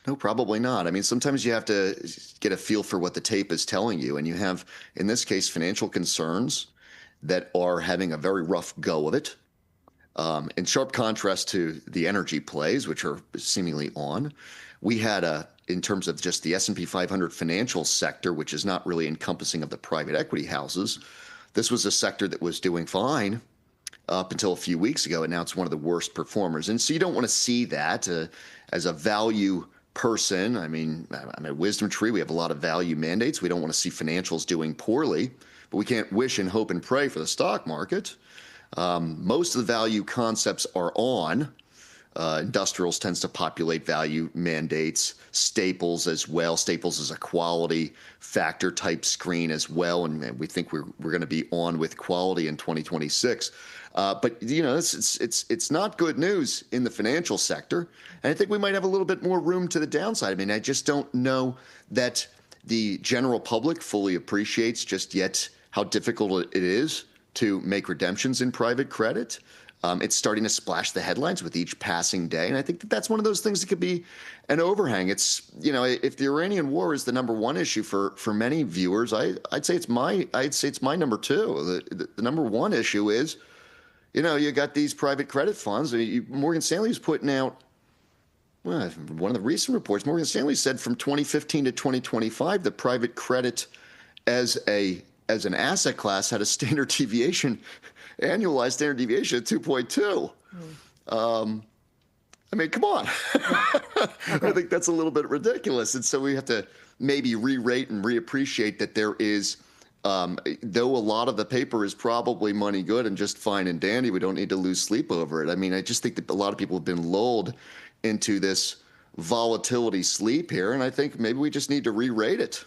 No, probably not. I mean, sometimes you have to get a feel for what the tape is telling you. And you have, in this case, financial concerns that are having a very rough go of it. In sharp contrast to the energy plays, which are seemingly on. We had in terms of just the S&P 500 financial sector, which is not really encompassing of the private equity houses, this was a sector that was doing fine up until a few weeks ago, and now it's one of the worst performers. And so you don't want to see that as a value person. I mean, I'm at Wisdom Tree. We have a lot of value mandates. We don't want to see financials doing poorly, but we can't wish and hope and pray for the stock market. Most of the value concepts are on. Industrials tends to populate value mandates, staples as well. Staples is a quality factor type screen as well, and we think we're going to be on with quality in 2026. But you know, it's not good news in the financial sector, and I think we might have a little bit more room to the downside. I mean, I just don't know that the general public fully appreciates just yet how difficult it is to make redemptions in private credit. It's starting to splash the headlines with each passing day, and I think that's one of those things that could be an overhang. It's, you know, if the Iranian war is the number one issue for many viewers, I'd say it's my number two. The number one issue is, you know, you got these private credit funds. Morgan Stanley's putting out, well, one of the recent reports. Morgan Stanley said from 2015 to 2025, the private credit as an asset class had a standard deviation. Annualized standard deviation at 2.2. I mean, come on. Okay. I think that's a little bit ridiculous. And so we have to maybe re-rate and reappreciate that there is, though a lot of the paper is probably money good and just fine and dandy, we don't need to lose sleep over it. I mean, I just think that a lot of people have been lulled into this volatility sleep here, and I think maybe we just need to re-rate it.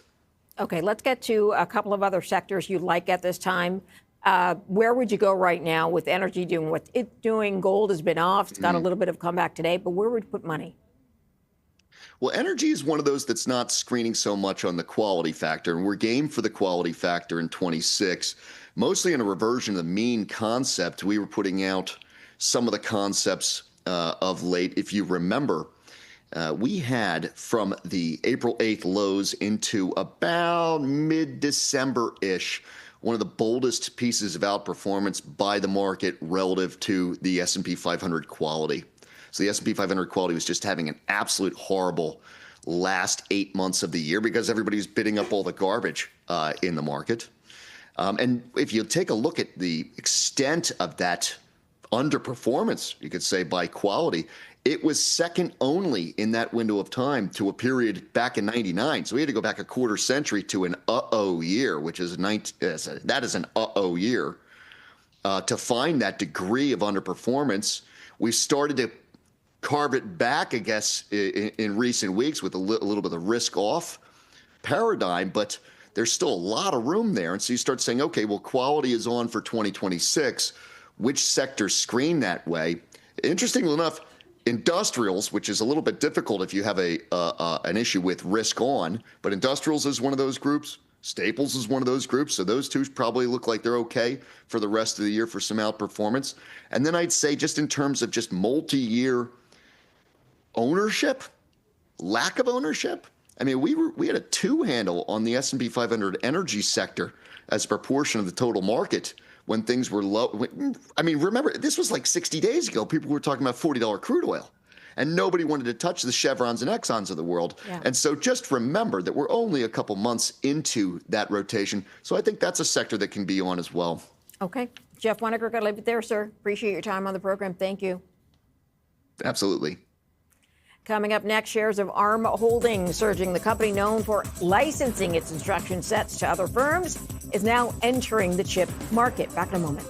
Okay, let's get to a couple of other sectors you like at this time. Where would you go right now with energy doing what it's doing? Gold has been off. It's got a little bit of comeback today, but where would you put money? Well, energy is one of those that's not screening so much on the quality factor, and we're game for the quality factor in 26, mostly in a reversion of the mean concept. We were putting out some of the concepts of late. If you remember, we had from the April 8th lows into about mid-December-ish, one of the boldest pieces of outperformance by the market relative to the S&P 500 quality. So the S&P 500 quality was just having an absolute horrible last 8 months of the year because everybody's bidding up all the garbage in the market. And if you take a look at the extent of that underperformance, you could say, by quality, it was second only in that window of time to a period back in 99. So we had to go back a quarter century to an year, which is that is an year. to find that degree of underperformance. We've started to carve it back, I guess, in recent weeks with a little bit of risk-off paradigm, but there's still a lot of room there. And so you start saying, okay, well, quality is on for 2026. Which sectors screen that way? Interestingly enough, industrials, which is a little bit difficult if you have an issue with risk on, but industrials is one of those groups. Staples is one of those groups. So those two probably look like they're okay for the rest of the year for some outperformance. And then I'd say just in terms of just multi-year ownership, lack of ownership. I mean, we had a 2 handle on the S&P 500 energy sector as a proportion of the total market when things were low. I mean, remember, this was like 60 days ago. People were talking about $40 crude oil, and nobody wanted to touch the Chevrons and Exxons of the world. Yeah. And so just remember that we're only a couple months into that rotation. So I think that's a sector that can be on as well. Okay. Jeff Weniger, got to leave it there, sir. Appreciate your time on the program. Thank you. Absolutely. Coming up next, shares of ARM Holdings surging. The company known for licensing its instruction sets to other firms is now entering the chip market. Back in a moment.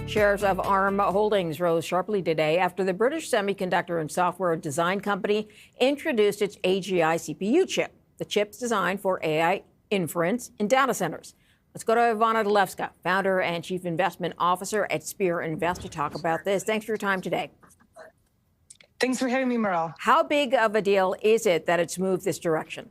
Shares of ARM Holdings rose sharply today after the British semiconductor and software design company introduced its AGI CPU chip. The chip's designed for AI inference in data centers. Let's go to Ivana Delevska, founder and chief investment officer at Spear Invest, to talk about this. Thanks for your time today. Thanks for having me, Meryl. How big of a deal is it that it's moved this direction?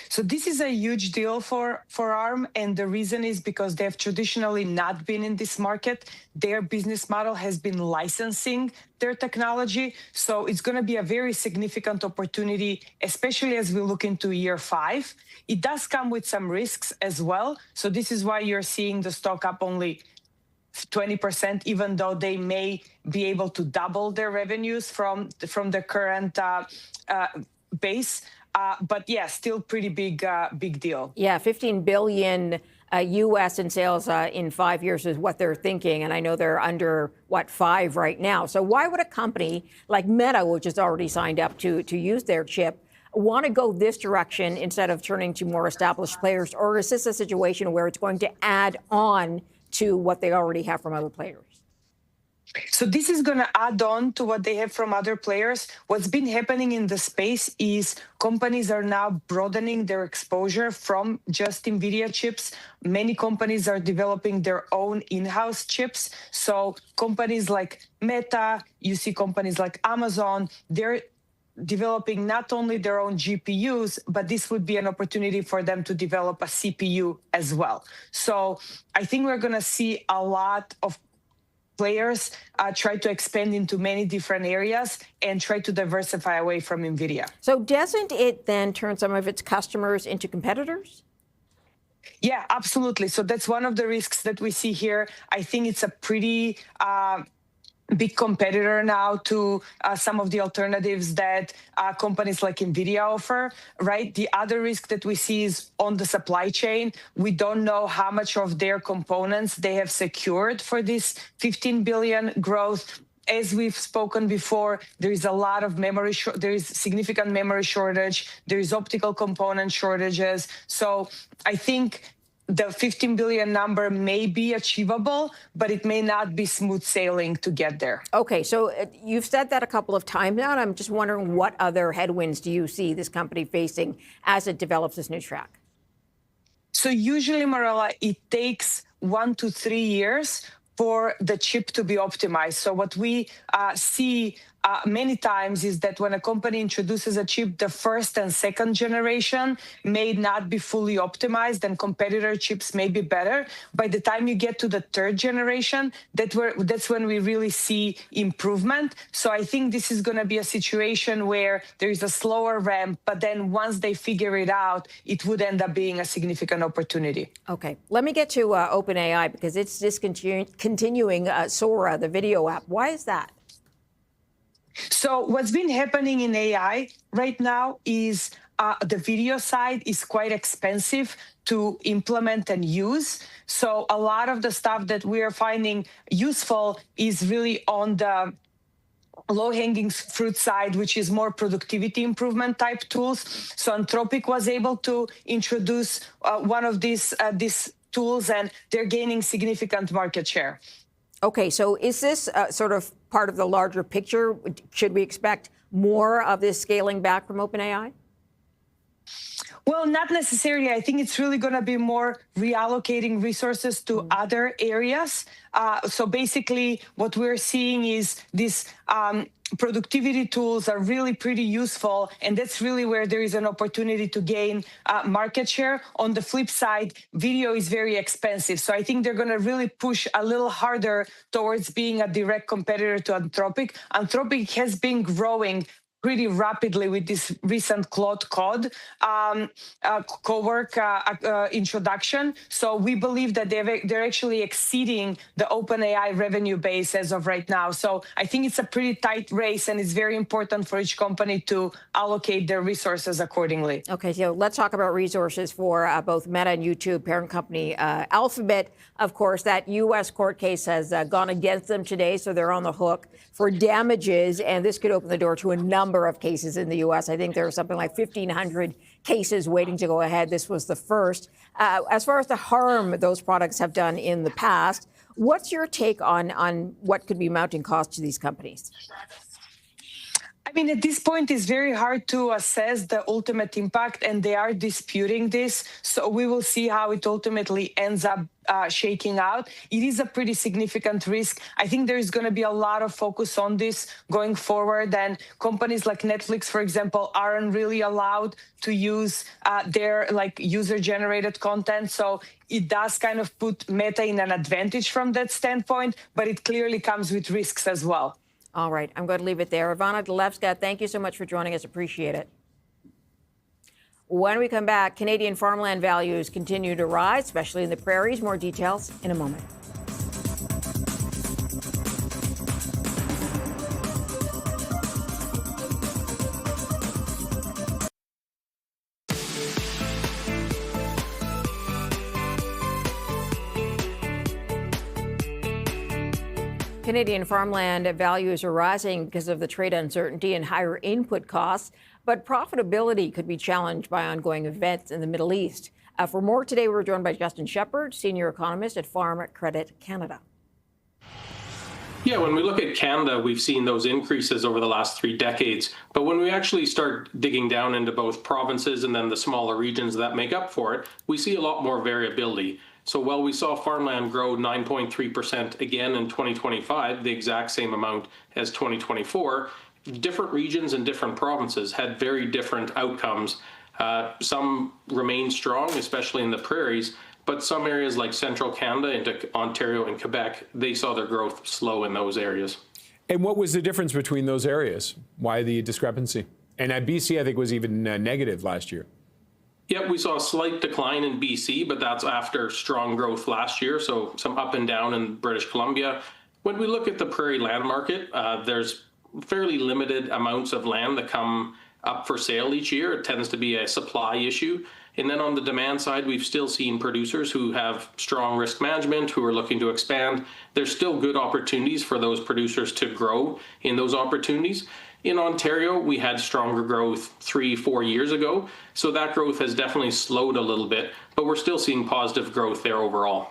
So this is a huge deal for ARM, and the reason is because they have traditionally not been in this market. Their business model has been licensing their technology, so it's going to be a very significant opportunity, especially as we look into year 5. It does come with some risks as well, so this is why you're seeing the stock up only 20%, even though they may be able to double their revenues from the current base. But yeah, still pretty big deal. Yeah, 15 billion U.S. in sales in 5 years is what they're thinking, and I know they're under 5 right now. So why would a company like Meta, which has already signed up to use their chip, want to go this direction instead of turning to more established players? Or is this a situation where it's going to add on to what they already have from other players? So this is going to add on to what they have from other players. What's been happening in the space is companies are now broadening their exposure from just NVIDIA chips. Many companies are developing their own in-house chips. So companies like Meta, you see companies like Amazon, they're developing not only their own GPUs, but this would be an opportunity for them to develop a CPU as well. So I think we're going to see a lot of players try to expand into many different areas and try to diversify away from NVIDIA. So doesn't it then turn some of its customers into competitors? Yeah, absolutely. So that's one of the risks that we see here. I think it's a pretty big competitor now to some of the alternatives that companies like NVIDIA offer, right? The other risk that we see is on the supply chain. We don't know how much of their components they have secured for this 15 billion growth. As we've spoken before, there is a lot of memory, there is significant memory shortage, there is optical component shortages. So I think the 15 billion number may be achievable, but it may not be smooth sailing to get there. Okay, so you've said that a couple of times now, and I'm just wondering what other headwinds do you see this company facing as it develops this new track? So usually, Marella, it takes 1 to 3 years for the chip to be optimized. So what we see many times is that when a company introduces a chip, the first and second generation may not be fully optimized, and competitor chips may be better. By the time you get to the third generation, that's when we really see improvement. So I think this is going to be a situation where there is a slower ramp, but then once they figure it out, it would end up being a significant opportunity. Okay, let me get to OpenAI, because it's discontinuing Sora, the video app. Why is that? So what's been happening in AI right now is the video side is quite expensive to implement and use. So a lot of the stuff that we are finding useful is really on the low-hanging fruit side, which is more productivity improvement type tools. So Anthropic was able to introduce one of these tools, and they're gaining significant market share. Okay, so is this sort of part of the larger picture? Should we expect more of this scaling back from OpenAI? Well, not necessarily. I think it's really going to be more reallocating resources to other areas. So basically, what we're seeing is these productivity tools are really pretty useful, and that's really where there is an opportunity to gain market share. On the flip side, video is very expensive. So I think they're going to really push a little harder towards being a direct competitor to Anthropic. Anthropic has been growing pretty rapidly with this recent Claude Code co-work introduction. So we believe that they're actually exceeding the OpenAI revenue base as of right now. So I think it's a pretty tight race, and it's very important for each company to allocate their resources accordingly. Okay, so let's talk about resources for both Meta and YouTube, parent company Alphabet. Of course, that U.S. court case has gone against them today, so they're on the hook for damages, and this could open the door to a number of cases in the U.S. I think there are something like 1,500 cases waiting to go ahead. This was the first. As far as the harm those products have done in the past, what's your take on what could be mounting costs to these companies? I mean, at this point, it's very hard to assess the ultimate impact, and they are disputing this. So we will see how it ultimately ends up shaking out. It is a pretty significant risk. I think there is going to be a lot of focus on this going forward. And companies like Netflix, for example, aren't really allowed to use their user-generated content. So it does kind of put Meta in an advantage from that standpoint, but it clearly comes with risks as well. All right, I'm going to leave it there. Ivana Delevska, thank you so much for joining us. Appreciate it. When we come back, Canadian farmland values continue to rise, especially in the prairies. More details in a moment. Canadian farmland values are rising because of the trade uncertainty and higher input costs, but profitability could be challenged by ongoing events in the Middle East. For more today, we're joined by Justin Shepard, senior economist at Farm Credit Canada. Yeah, when we look at Canada, we've seen those increases over the last 3 decades. But when we actually start digging down into both provinces and then the smaller regions that make up for it, we see a lot more variability. So while we saw farmland grow 9.3% again in 2025, the exact same amount as 2024, different regions and different provinces had very different outcomes. Some remain strong, especially in the prairies, but some areas like central Canada into Ontario and Quebec, they saw their growth slow in those areas. And what was the difference between those areas? Why the discrepancy? And at BC, I think, was even negative last year. Yep, we saw a slight decline in BC, but that's after strong growth last year, so some up and down in British Columbia. When we look at the prairie land market, there's fairly limited amounts of land that come up for sale each year. It tends to be a supply issue. And then on the demand side, we've still seen producers who have strong risk management, who are looking to expand. There's still good opportunities for those producers to grow in those opportunities. In Ontario, we had stronger growth 3-4 years ago. So that growth has definitely slowed a little bit, but we're still seeing positive growth there overall.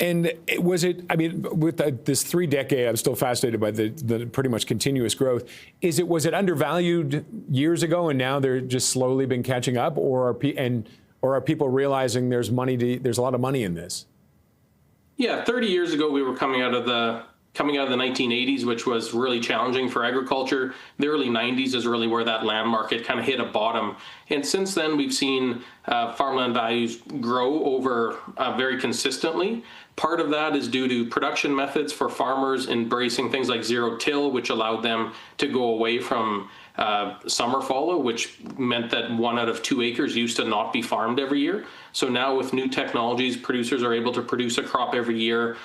And was it, I mean, with this 3-decade, I'm still fascinated by the pretty much continuous growth. Was it undervalued years ago and now they're just slowly been catching up, or are people realizing there's a lot of money in this? Yeah, 30 years ago, we were coming out of the 1980s, which was really challenging for agriculture. The early 90s is really where that land market kind of hit a bottom. And since then, we've seen farmland values grow over very consistently. Part of that is due to production methods for farmers embracing things like zero till, which allowed them to go away from summer fallow, which meant that 1 out of 2 acres used to not be farmed every year. So now with new technologies, producers are able to produce a crop every year.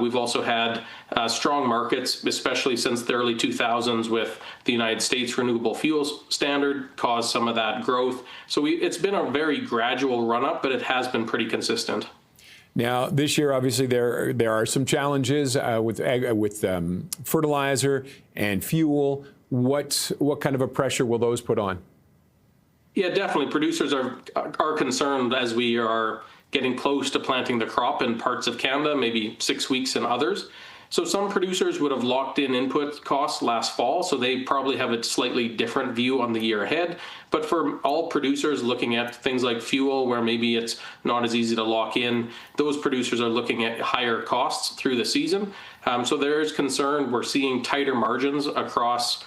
We've also had strong markets, especially since the early 2000s, with the United States Renewable Fuels Standard caused some of that growth. So it's been a very gradual run up, but it has been pretty consistent. Now, this year, obviously, there are some challenges with fertilizer and fuel. What kind of a pressure will those put on? Yeah, definitely. Producers are concerned as we are getting close to planting the crop in parts of Canada, maybe 6 weeks in others. So some producers would have locked in input costs last fall, so they probably have a slightly different view on the year ahead. But for all producers looking at things like fuel, where maybe it's not as easy to lock in, those producers are looking at higher costs through the season. So there is concern. We're seeing tighter margins across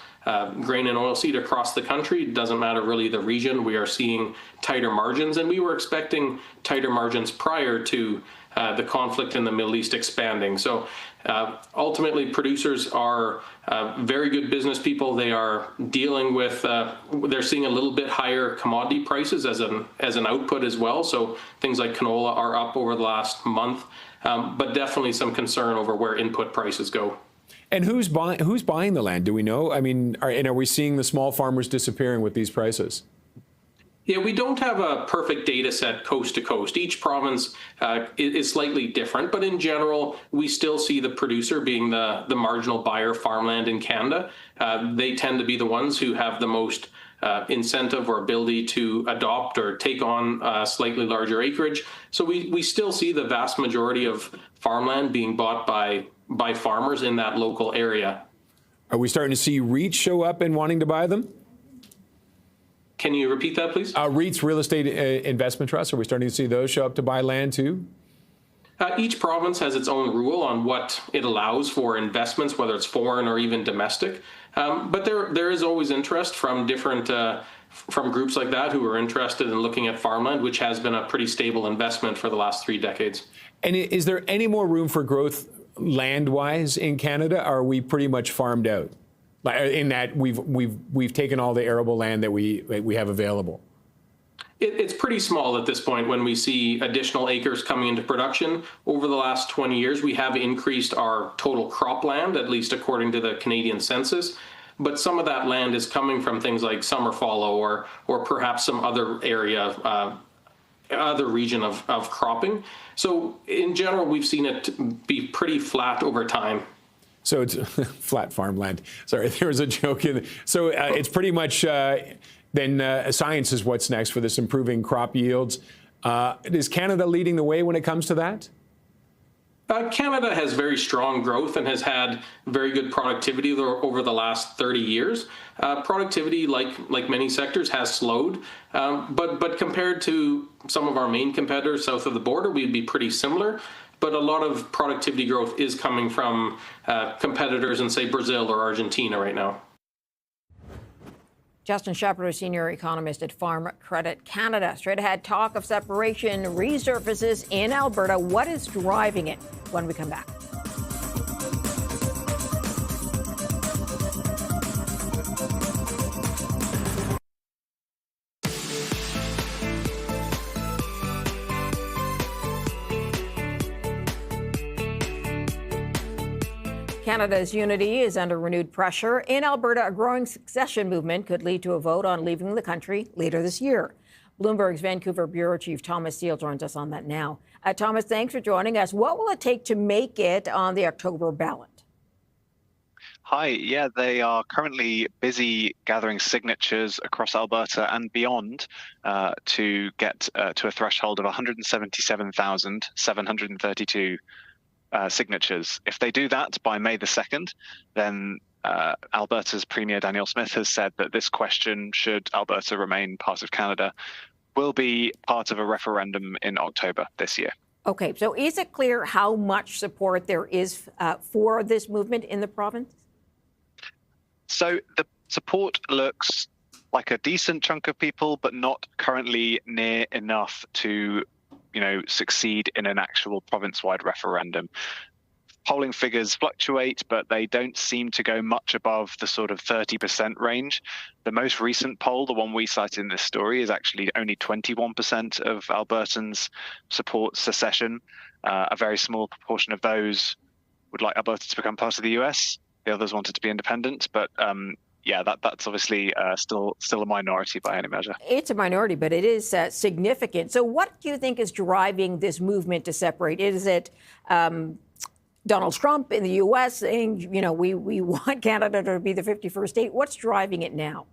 grain and oilseed across the country. It doesn't matter really the region. We are seeing tighter margins, and we were expecting tighter margins prior to the conflict in the Middle East expanding. So ultimately, producers are very good business people. They are dealing with, they're seeing a little bit higher commodity prices as an output as well. So things like canola are up over the last month, but definitely some concern over where input prices go. And who's buying the land? Do we know? I mean, are we seeing the small farmers disappearing with these prices? Yeah, we don't have a perfect data set coast to coast. Each province is slightly different, but in general, we still see the producer being the marginal buyer of farmland in Canada. They tend to be the ones who have the most incentive or ability to adopt or take on slightly larger acreage. So we still see the vast majority of farmland being bought by farmers in that local area. Are we starting to see REITs show up and wanting to buy them? Can you repeat that, please? REITs, real estate investment trusts, are we starting to see those show up to buy land too? Each province has its own rule on what it allows for investments, whether it's foreign or even domestic. But there is always interest from different from groups like that who are interested in looking at farmland, which has been a pretty stable investment for the last 3 decades. And is there any more room for growth land-wise in Canada? Or are we pretty much farmed out? In that we've taken all the arable land that we have available? It's pretty small at this point. When we see additional acres coming into production over the last 20 years, we have increased our total cropland, at least according to the Canadian census. But some of that land is coming from things like summer fallow or perhaps some other area, other region of cropping. So in general, we've seen it be pretty flat over time. So it's flat farmland. Sorry, there was a joke in. So it's pretty much then science is what's next for this improving crop yields. Is Canada leading the way when it comes to that? Canada has very strong growth and has had very good productivity over the last 30 years. Productivity, like many sectors, has slowed, but compared to some of our main competitors south of the border, we'd be pretty similar. But a lot of productivity growth is coming from competitors in, say, Brazil or Argentina right now. Justin Shepherd, senior economist at Farm Credit Canada. Straight ahead, talk of separation resurfaces in Alberta. What is driving it when we come back? Canada's unity is under renewed pressure. In Alberta, a growing succession movement could lead to a vote on leaving the country later this year. Bloomberg's Vancouver bureau chief Thomas Steele joins us on that now. Thomas, thanks for joining us. What will it take to make it on the October ballot? Hi, yeah, they are currently busy gathering signatures across Alberta and beyond to get to a threshold of 177,732 signatures. If they do that by May the 2nd, then Alberta's Premier Daniel Smith has said that this question, should Alberta remain part of Canada, will be part of a referendum in October this year. Okay, so is it clear how much support there is for this movement in the province? So the support looks like a decent chunk of people, but not currently near enough to succeed in an actual province-wide referendum. polling figures fluctuate, but they don't seem to go much above the sort of 30% range. The most recent poll, the one we cite in this story, is actually only 21% of Albertans support secession. A very small proportion of those would like Alberta to become part of the US. The others wanted to be independent, but yeah, that's obviously still a minority by any measure. It's a minority, but it is significant. So what do you think is driving this movement to separate? Is it Donald Trump in the U.S. saying, you know, we want Canada to be the 51st state? What's driving it now?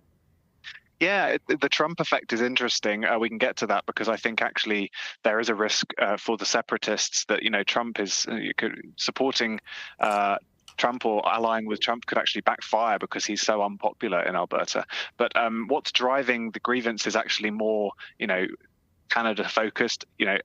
Yeah, the Trump effect is interesting. We can get to that because I think actually there is a risk for the separatists that, you know, Trump is supporting Trump or allying with Trump could actually backfire because he's so unpopular in Alberta. But what's driving the grievance is actually more, you know, Canada focused. You know,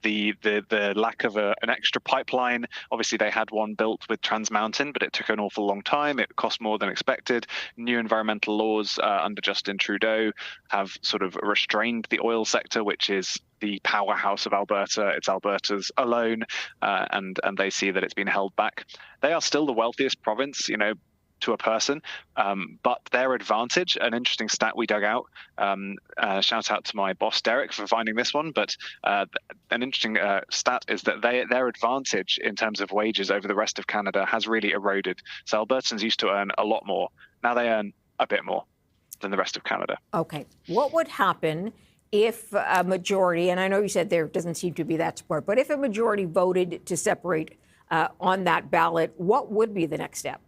the lack of an extra pipeline. Obviously, they had one built with Trans Mountain, but it took an awful long time. It cost more than expected. New environmental laws under Justin Trudeau have sort of restrained the oil sector, which is the powerhouse of Alberta. It's Alberta's alone, and they see that it's been held back. They are still the wealthiest province, you know, to a person, but their advantage, an interesting stat we dug out, shout out to my boss Derek for finding this one, but an interesting stat is that their advantage in terms of wages over the rest of Canada has really eroded. So Albertans used to earn a lot more. Now they earn a bit more than the rest of Canada. Okay. What would happen if a majority, and I know you said there doesn't seem to be that support, but if a majority voted to separate on that ballot, what would be the next step?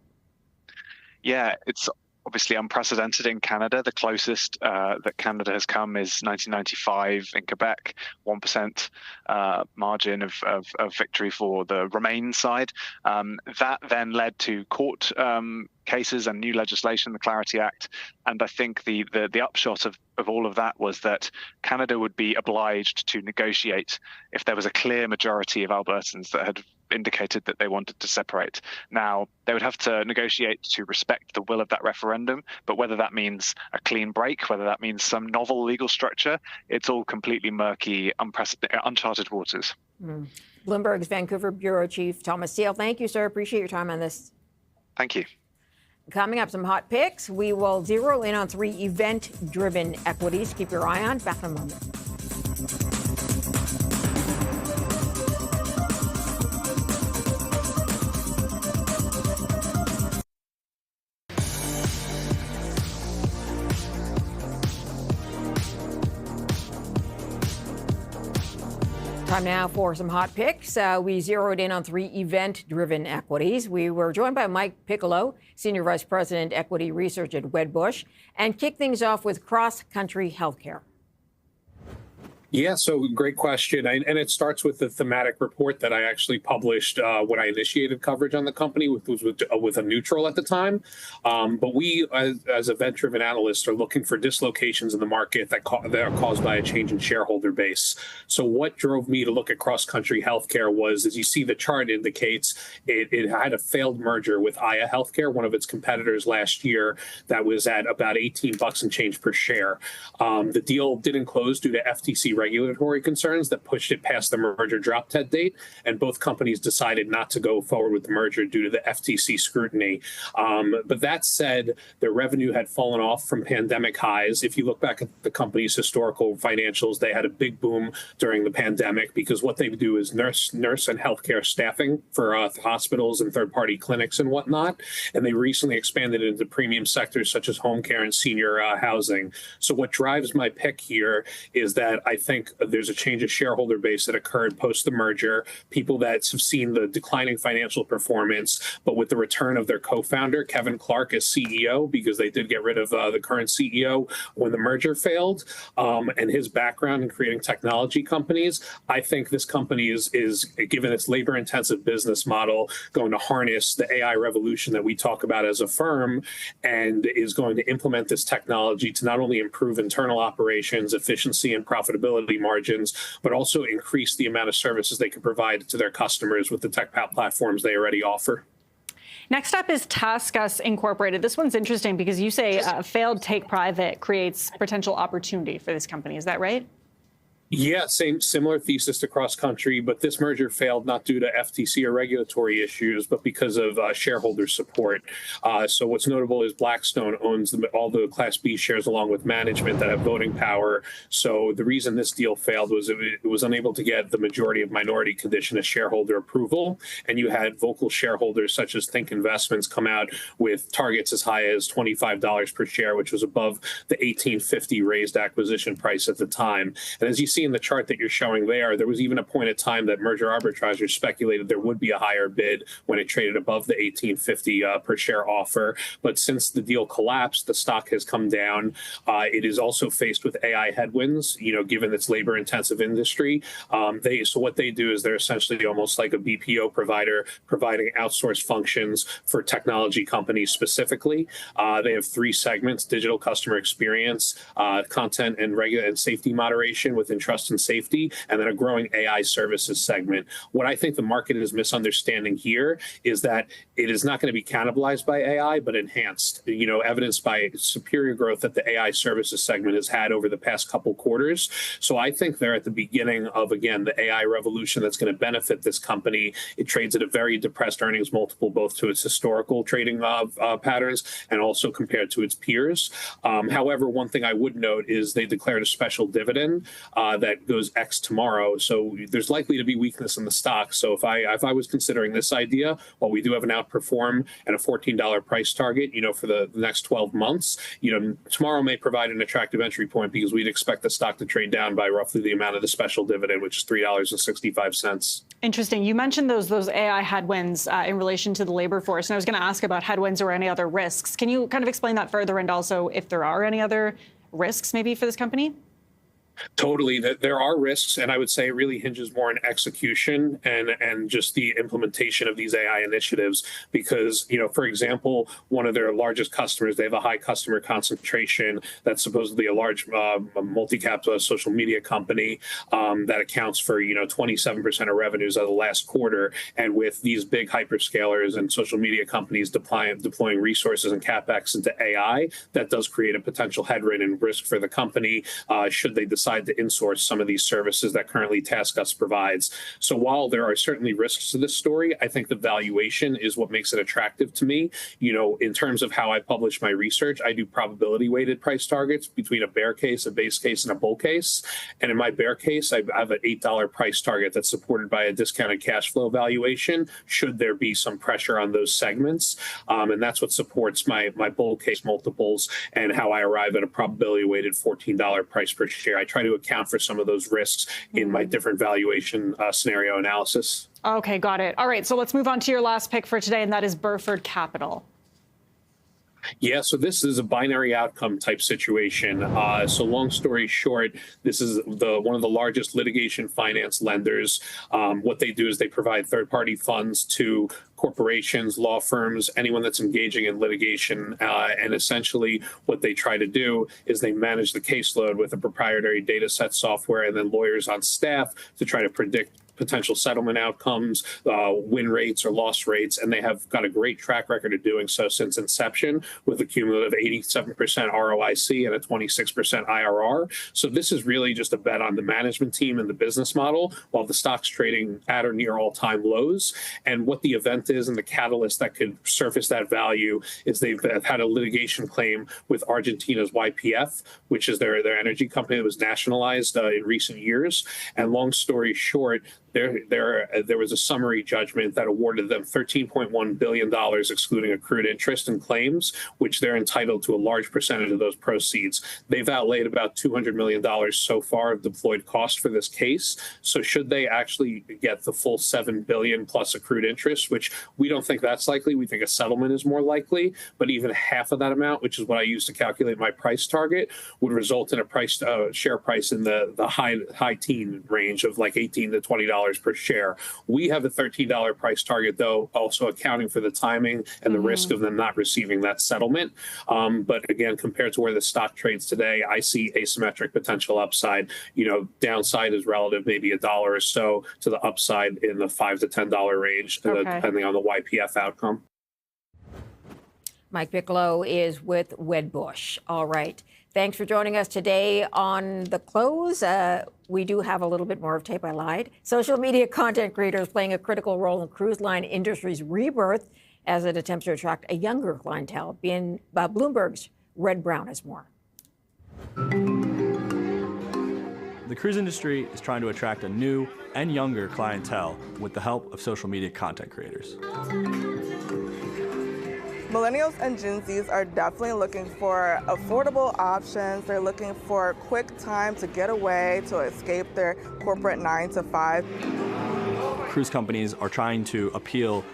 Yeah, it's obviously unprecedented in Canada. The closest that Canada has come is 1995 in Quebec, 1% margin of victory for the Remain side. That then led to court cases and new legislation, the Clarity Act. And I think the upshot of all of that was that Canada would be obliged to negotiate if there was a clear majority of Albertans that had indicated that they wanted to separate. Now, they would have to negotiate to respect the will of that referendum, but whether that means a clean break, whether that means some novel legal structure, it's all completely murky, uncharted waters. Bloomberg's Vancouver Bureau Chief Thomas Steele, thank you, sir. Appreciate your time on this. Thank you. Coming up, some hot picks. We will zero in on 3 event-driven equities. Keep your eye on. Back in a moment. Time now for some hot picks. We zeroed in on 3 event-driven equities. We were joined by Mike Piccolo, Senior Vice President, Equity Research at Wedbush, and kick things off with cross-country healthcare. Yeah, so great question. And it starts with the thematic report that I actually published when I initiated coverage on the company, with a neutral at the time. But we, as event-driven analysts, are looking for dislocations in the market that are caused by a change in shareholder base. So what drove me to look at cross-country healthcare was, as you see the chart indicates, it had a failed merger with Aya Healthcare, one of its competitors last year, that was at about $18 and change per share. The deal didn't close due to FTC regulatory concerns that pushed it past the merger drop dead date, and both companies decided not to go forward with the merger due to the FTC scrutiny. But that said, their revenue had fallen off from pandemic highs. If you look back at the company's historical financials, they had a big boom during the pandemic because what they do is nurse and healthcare staffing for hospitals and third-party clinics and whatnot. And they recently expanded into premium sectors such as home care and senior housing. So what drives my pick here is that I think there's a change of shareholder base that occurred post the merger, people that have seen the declining financial performance, but with the return of their co-founder, Kevin Clark, as CEO, because they did get rid of the current CEO when the merger failed, and his background in creating technology companies, I think this company is given its labor-intensive business model, going to harness the AI revolution that we talk about as a firm, and is going to implement this technology to not only improve internal operations, efficiency, and profitability margins, but also increase the amount of services they can provide to their customers with the tech platforms they already offer. Next up is TaskUs Incorporated. This one's interesting because you say a failed take private creates potential opportunity for this company. Is that right? Yeah, similar thesis to cross country, but this merger failed not due to FTC or regulatory issues, but because of shareholder support. So what's notable is Blackstone owns all the Class B shares along with management that have voting power. So the reason this deal failed was it was unable to get the majority of minority condition as shareholder approval. And you had vocal shareholders such as Think Investments come out with targets as high as $25 per share, which was above the $18.50 raised acquisition price at the time. And as you see in the chart that you're showing there was even a point in time that merger arbitrageurs speculated there would be a higher bid when it traded above the $18.50 per share offer. But since the deal collapsed, the stock has come down. It is also faced with AI headwinds, given its labor-intensive industry. So what they do is they're essentially almost like a BPO provider providing outsourced functions for technology companies specifically. They have three segments: digital customer experience, content and safety moderation within trust and safety, and then a growing AI services segment. What I think the market is misunderstanding here is that it is not going to be cannibalized by AI, but enhanced, evidenced by superior growth that the AI services segment has had over the past couple quarters. So I think they're at the beginning of, again, the AI revolution that's going to benefit this company. It trades at a very depressed earnings multiple, both to its historical trading patterns and also compared to its peers. However, one thing I would note is they declared a special dividend that goes X tomorrow. So there's likely to be weakness in the stock. So if I was considering this idea, while we do have an outperform and a $14 price target, for the next 12 months, tomorrow may provide an attractive entry point because we'd expect the stock to trade down by roughly the amount of the special dividend, which is $3.65. Interesting. You mentioned those AI headwinds in relation to the labor force, and I was going to ask about headwinds or any other risks. Can you kind of explain that further, and also if there are any other risks maybe for this company? Totally. There are risks, and I would say it really hinges more on execution and just the implementation of these AI initiatives. Because, for example, one of their largest customers, they have a high customer concentration that's supposedly a large multi-cap social media company that accounts for, 27% of revenues of the last quarter. And with these big hyperscalers and social media companies deploying resources and CapEx into AI, that does create a potential headwind and risk for the company should they decide to insource some of these services that currently TaskUs provides. So while there are certainly risks to this story, I think the valuation is what makes it attractive to me. In terms of how I publish my research, I do probability weighted price targets between a bear case, a base case, and a bull case. And in my bear case, I have an $8 price target that's supported by a discounted cash flow valuation should there be some pressure on those segments. And that's what supports my bull case multiples and how I arrive at a probability weighted $14 price per share. I try to account for some of those risks in my different valuation scenario analysis. Okay, got it. All right, so let's move on to your last pick for today, and that is Burford Capital. Yeah, so this is a binary outcome type situation. So long story short, this is one of the largest litigation finance lenders. What they do is they provide third-party funds to corporations, law firms, anyone that's engaging in litigation. And essentially what they try to do is they manage the caseload with a proprietary data set software and then lawyers on staff to try to predict potential settlement outcomes, win rates or loss rates, and they have got a great track record of doing so since inception with a cumulative 87% ROIC and a 26% IRR. So this is really just a bet on the management team and the business model while the stock's trading at or near all-time lows. And what the event is and the catalyst that could surface that value is they've had a litigation claim with Argentina's YPF, which is their energy company that was nationalized in recent years. And long story short, there was a summary judgment that awarded them $13.1 billion, excluding accrued interest and claims, which they're entitled to a large percentage of those proceeds. They've outlaid about $200 million so far of deployed cost for this case. So should they actually get the full $7 billion plus accrued interest, which we don't think that's likely, we think a settlement is more likely, but even half of that amount, which is what I use to calculate my price target, would result in a share price in the high teen range of like $18 to $20 per share. We have a $13 price target, though, also accounting for the timing and the risk of them not receiving that settlement. But again, compared to where the stock trades today, I see asymmetric potential upside. Downside is relative, maybe $1 or so, to the upside in the $5 to $10 range, depending on the YPF outcome. Mike Piccolo is with Wedbush. All right. Thanks for joining us today on The Close. We do have a little bit more of tape. I lied. Social media content creators playing a critical role in cruise line industry's rebirth as it attempts to attract a younger clientele. Bloomberg's Red Brown has more. The cruise industry is trying to attract a new and younger clientele with the help of social media content creators. Millennials and Gen Zs are definitely looking for affordable options. They're looking for quick time to get away, to escape their corporate 9 to 5. Cruise companies are trying to appeal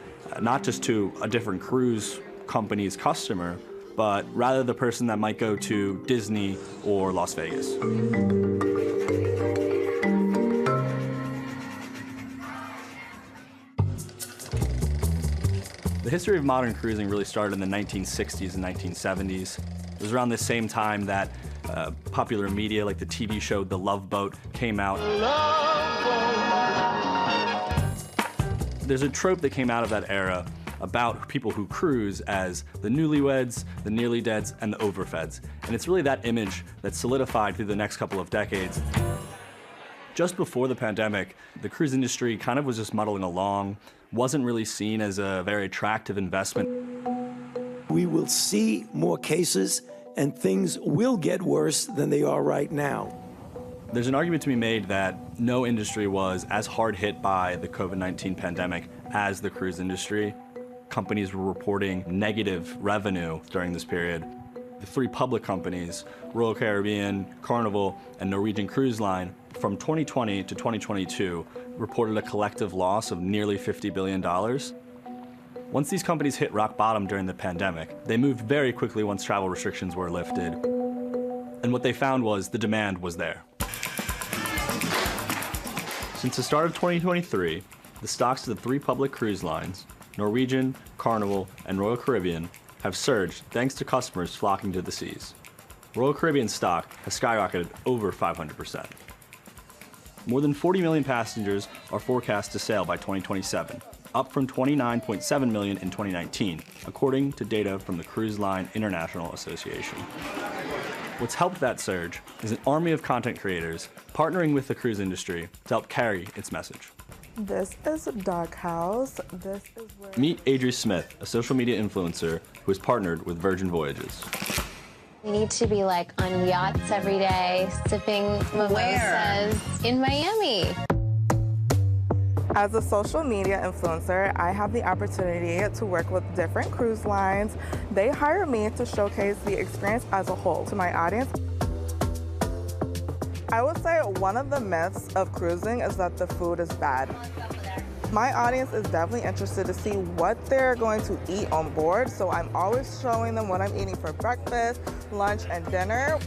not just to a different cruise company's customer, but rather the person that might go to Disney or Las Vegas. The history of modern cruising really started in the 1960s and 1970s. It was around the same time that popular media like the TV show The Love Boat came out. There's a trope that came out of that era about people who cruise as the newlyweds, the nearly deads, and the overfeds. And it's really that image that solidified through the next couple of decades. Just before the pandemic, the cruise industry kind of was just muddling along, wasn't really seen as a very attractive investment. We will see more cases and things will get worse than they are right now. There's an argument to be made that no industry was as hard hit by the COVID-19 pandemic as the cruise industry. Companies were reporting negative revenue during this period. The three public companies, Royal Caribbean, Carnival, and Norwegian Cruise Line, from 2020 to 2022, reported a collective loss of nearly $50 billion. Once these companies hit rock bottom during the pandemic, they moved very quickly once travel restrictions were lifted. And what they found was the demand was there. Since the start of 2023, the stocks of the three public cruise lines, Norwegian, Carnival, and Royal Caribbean, have surged thanks to customers flocking to the seas. Royal Caribbean stock has skyrocketed over 500%. More than 40 million passengers are forecast to sail by 2027, up from 29.7 million in 2019, according to data from the Cruise Line International Association. What's helped that surge is an army of content creators partnering with the cruise industry to help carry its message. This is Doghouse. This is where... Meet Adri Smith, a social media influencer who has partnered with Virgin Voyages. We need to be like on yachts every day, sipping mimosas in Miami. As a social media influencer, I have the opportunity to work with different cruise lines. They hire me to showcase the experience as a whole to my audience. I would say one of the myths of cruising is that the food is bad. My audience is definitely interested to see what they're going to eat on board, so I'm always showing them what I'm eating for breakfast, lunch, and dinner.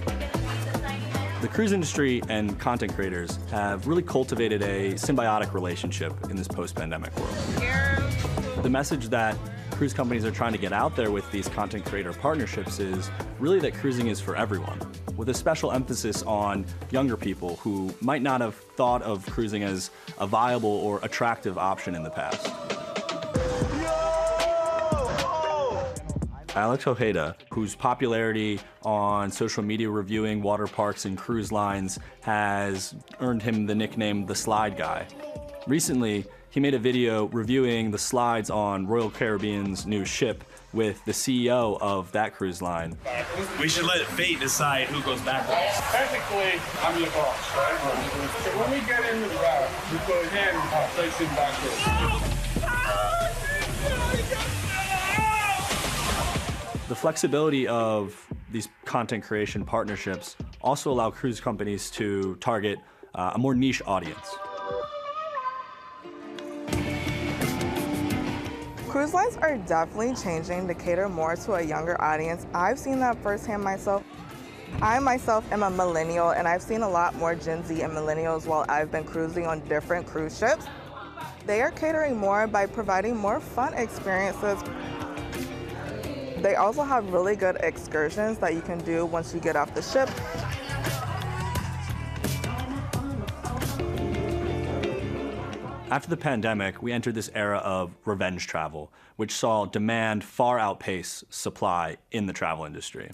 The cruise industry and content creators have really cultivated a symbiotic relationship in this post-pandemic world. The message that cruise companies are trying to get out there with these content creator partnerships is really that cruising is for everyone, with a special emphasis on younger people who might not have thought of cruising as a viable or attractive option in the past. Alex Ojeda, whose popularity on social media reviewing water parks and cruise lines has earned him the nickname The Slide Guy. Recently, he made a video reviewing the slides on Royal Caribbean's new ship with the CEO of that cruise line. We should let fate decide who goes backwards. Technically, I'm your boss, right? So when we get into the route, we put a hand placing backwards. The flexibility of these content creation partnerships also allow cruise companies to target a more niche audience. Cruise lines are definitely changing to cater more to a younger audience. I've seen that firsthand myself. I myself am a millennial, and I've seen a lot more Gen Z and millennials while I've been cruising on different cruise ships. They are catering more by providing more fun experiences. They also have really good excursions that you can do once you get off the ship. After the pandemic, we entered this era of revenge travel, which saw demand far outpace supply in the travel industry.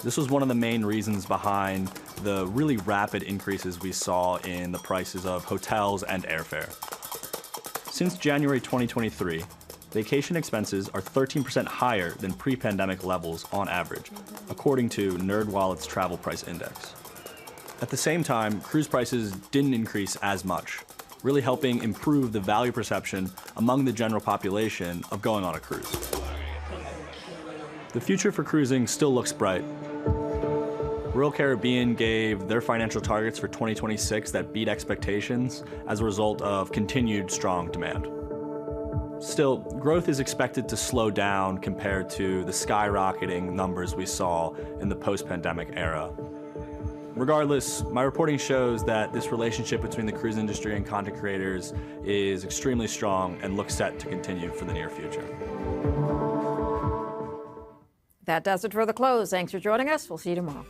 This was one of the main reasons behind the really rapid increases we saw in the prices of hotels and airfare. Since January 2023, vacation expenses are 13% higher than pre-pandemic levels on average, according to NerdWallet's Travel Price Index. At the same time, cruise prices didn't increase as much, really helping improve the value perception among the general population of going on a cruise. The future for cruising still looks bright. Royal Caribbean gave their financial targets for 2026 that beat expectations as a result of continued strong demand. Still, growth is expected to slow down compared to the skyrocketing numbers we saw in the post-pandemic era. Regardless, my reporting shows that this relationship between the cruise industry and content creators is extremely strong and looks set to continue for the near future. That does it for The Close. Thanks for joining us. We'll see you tomorrow.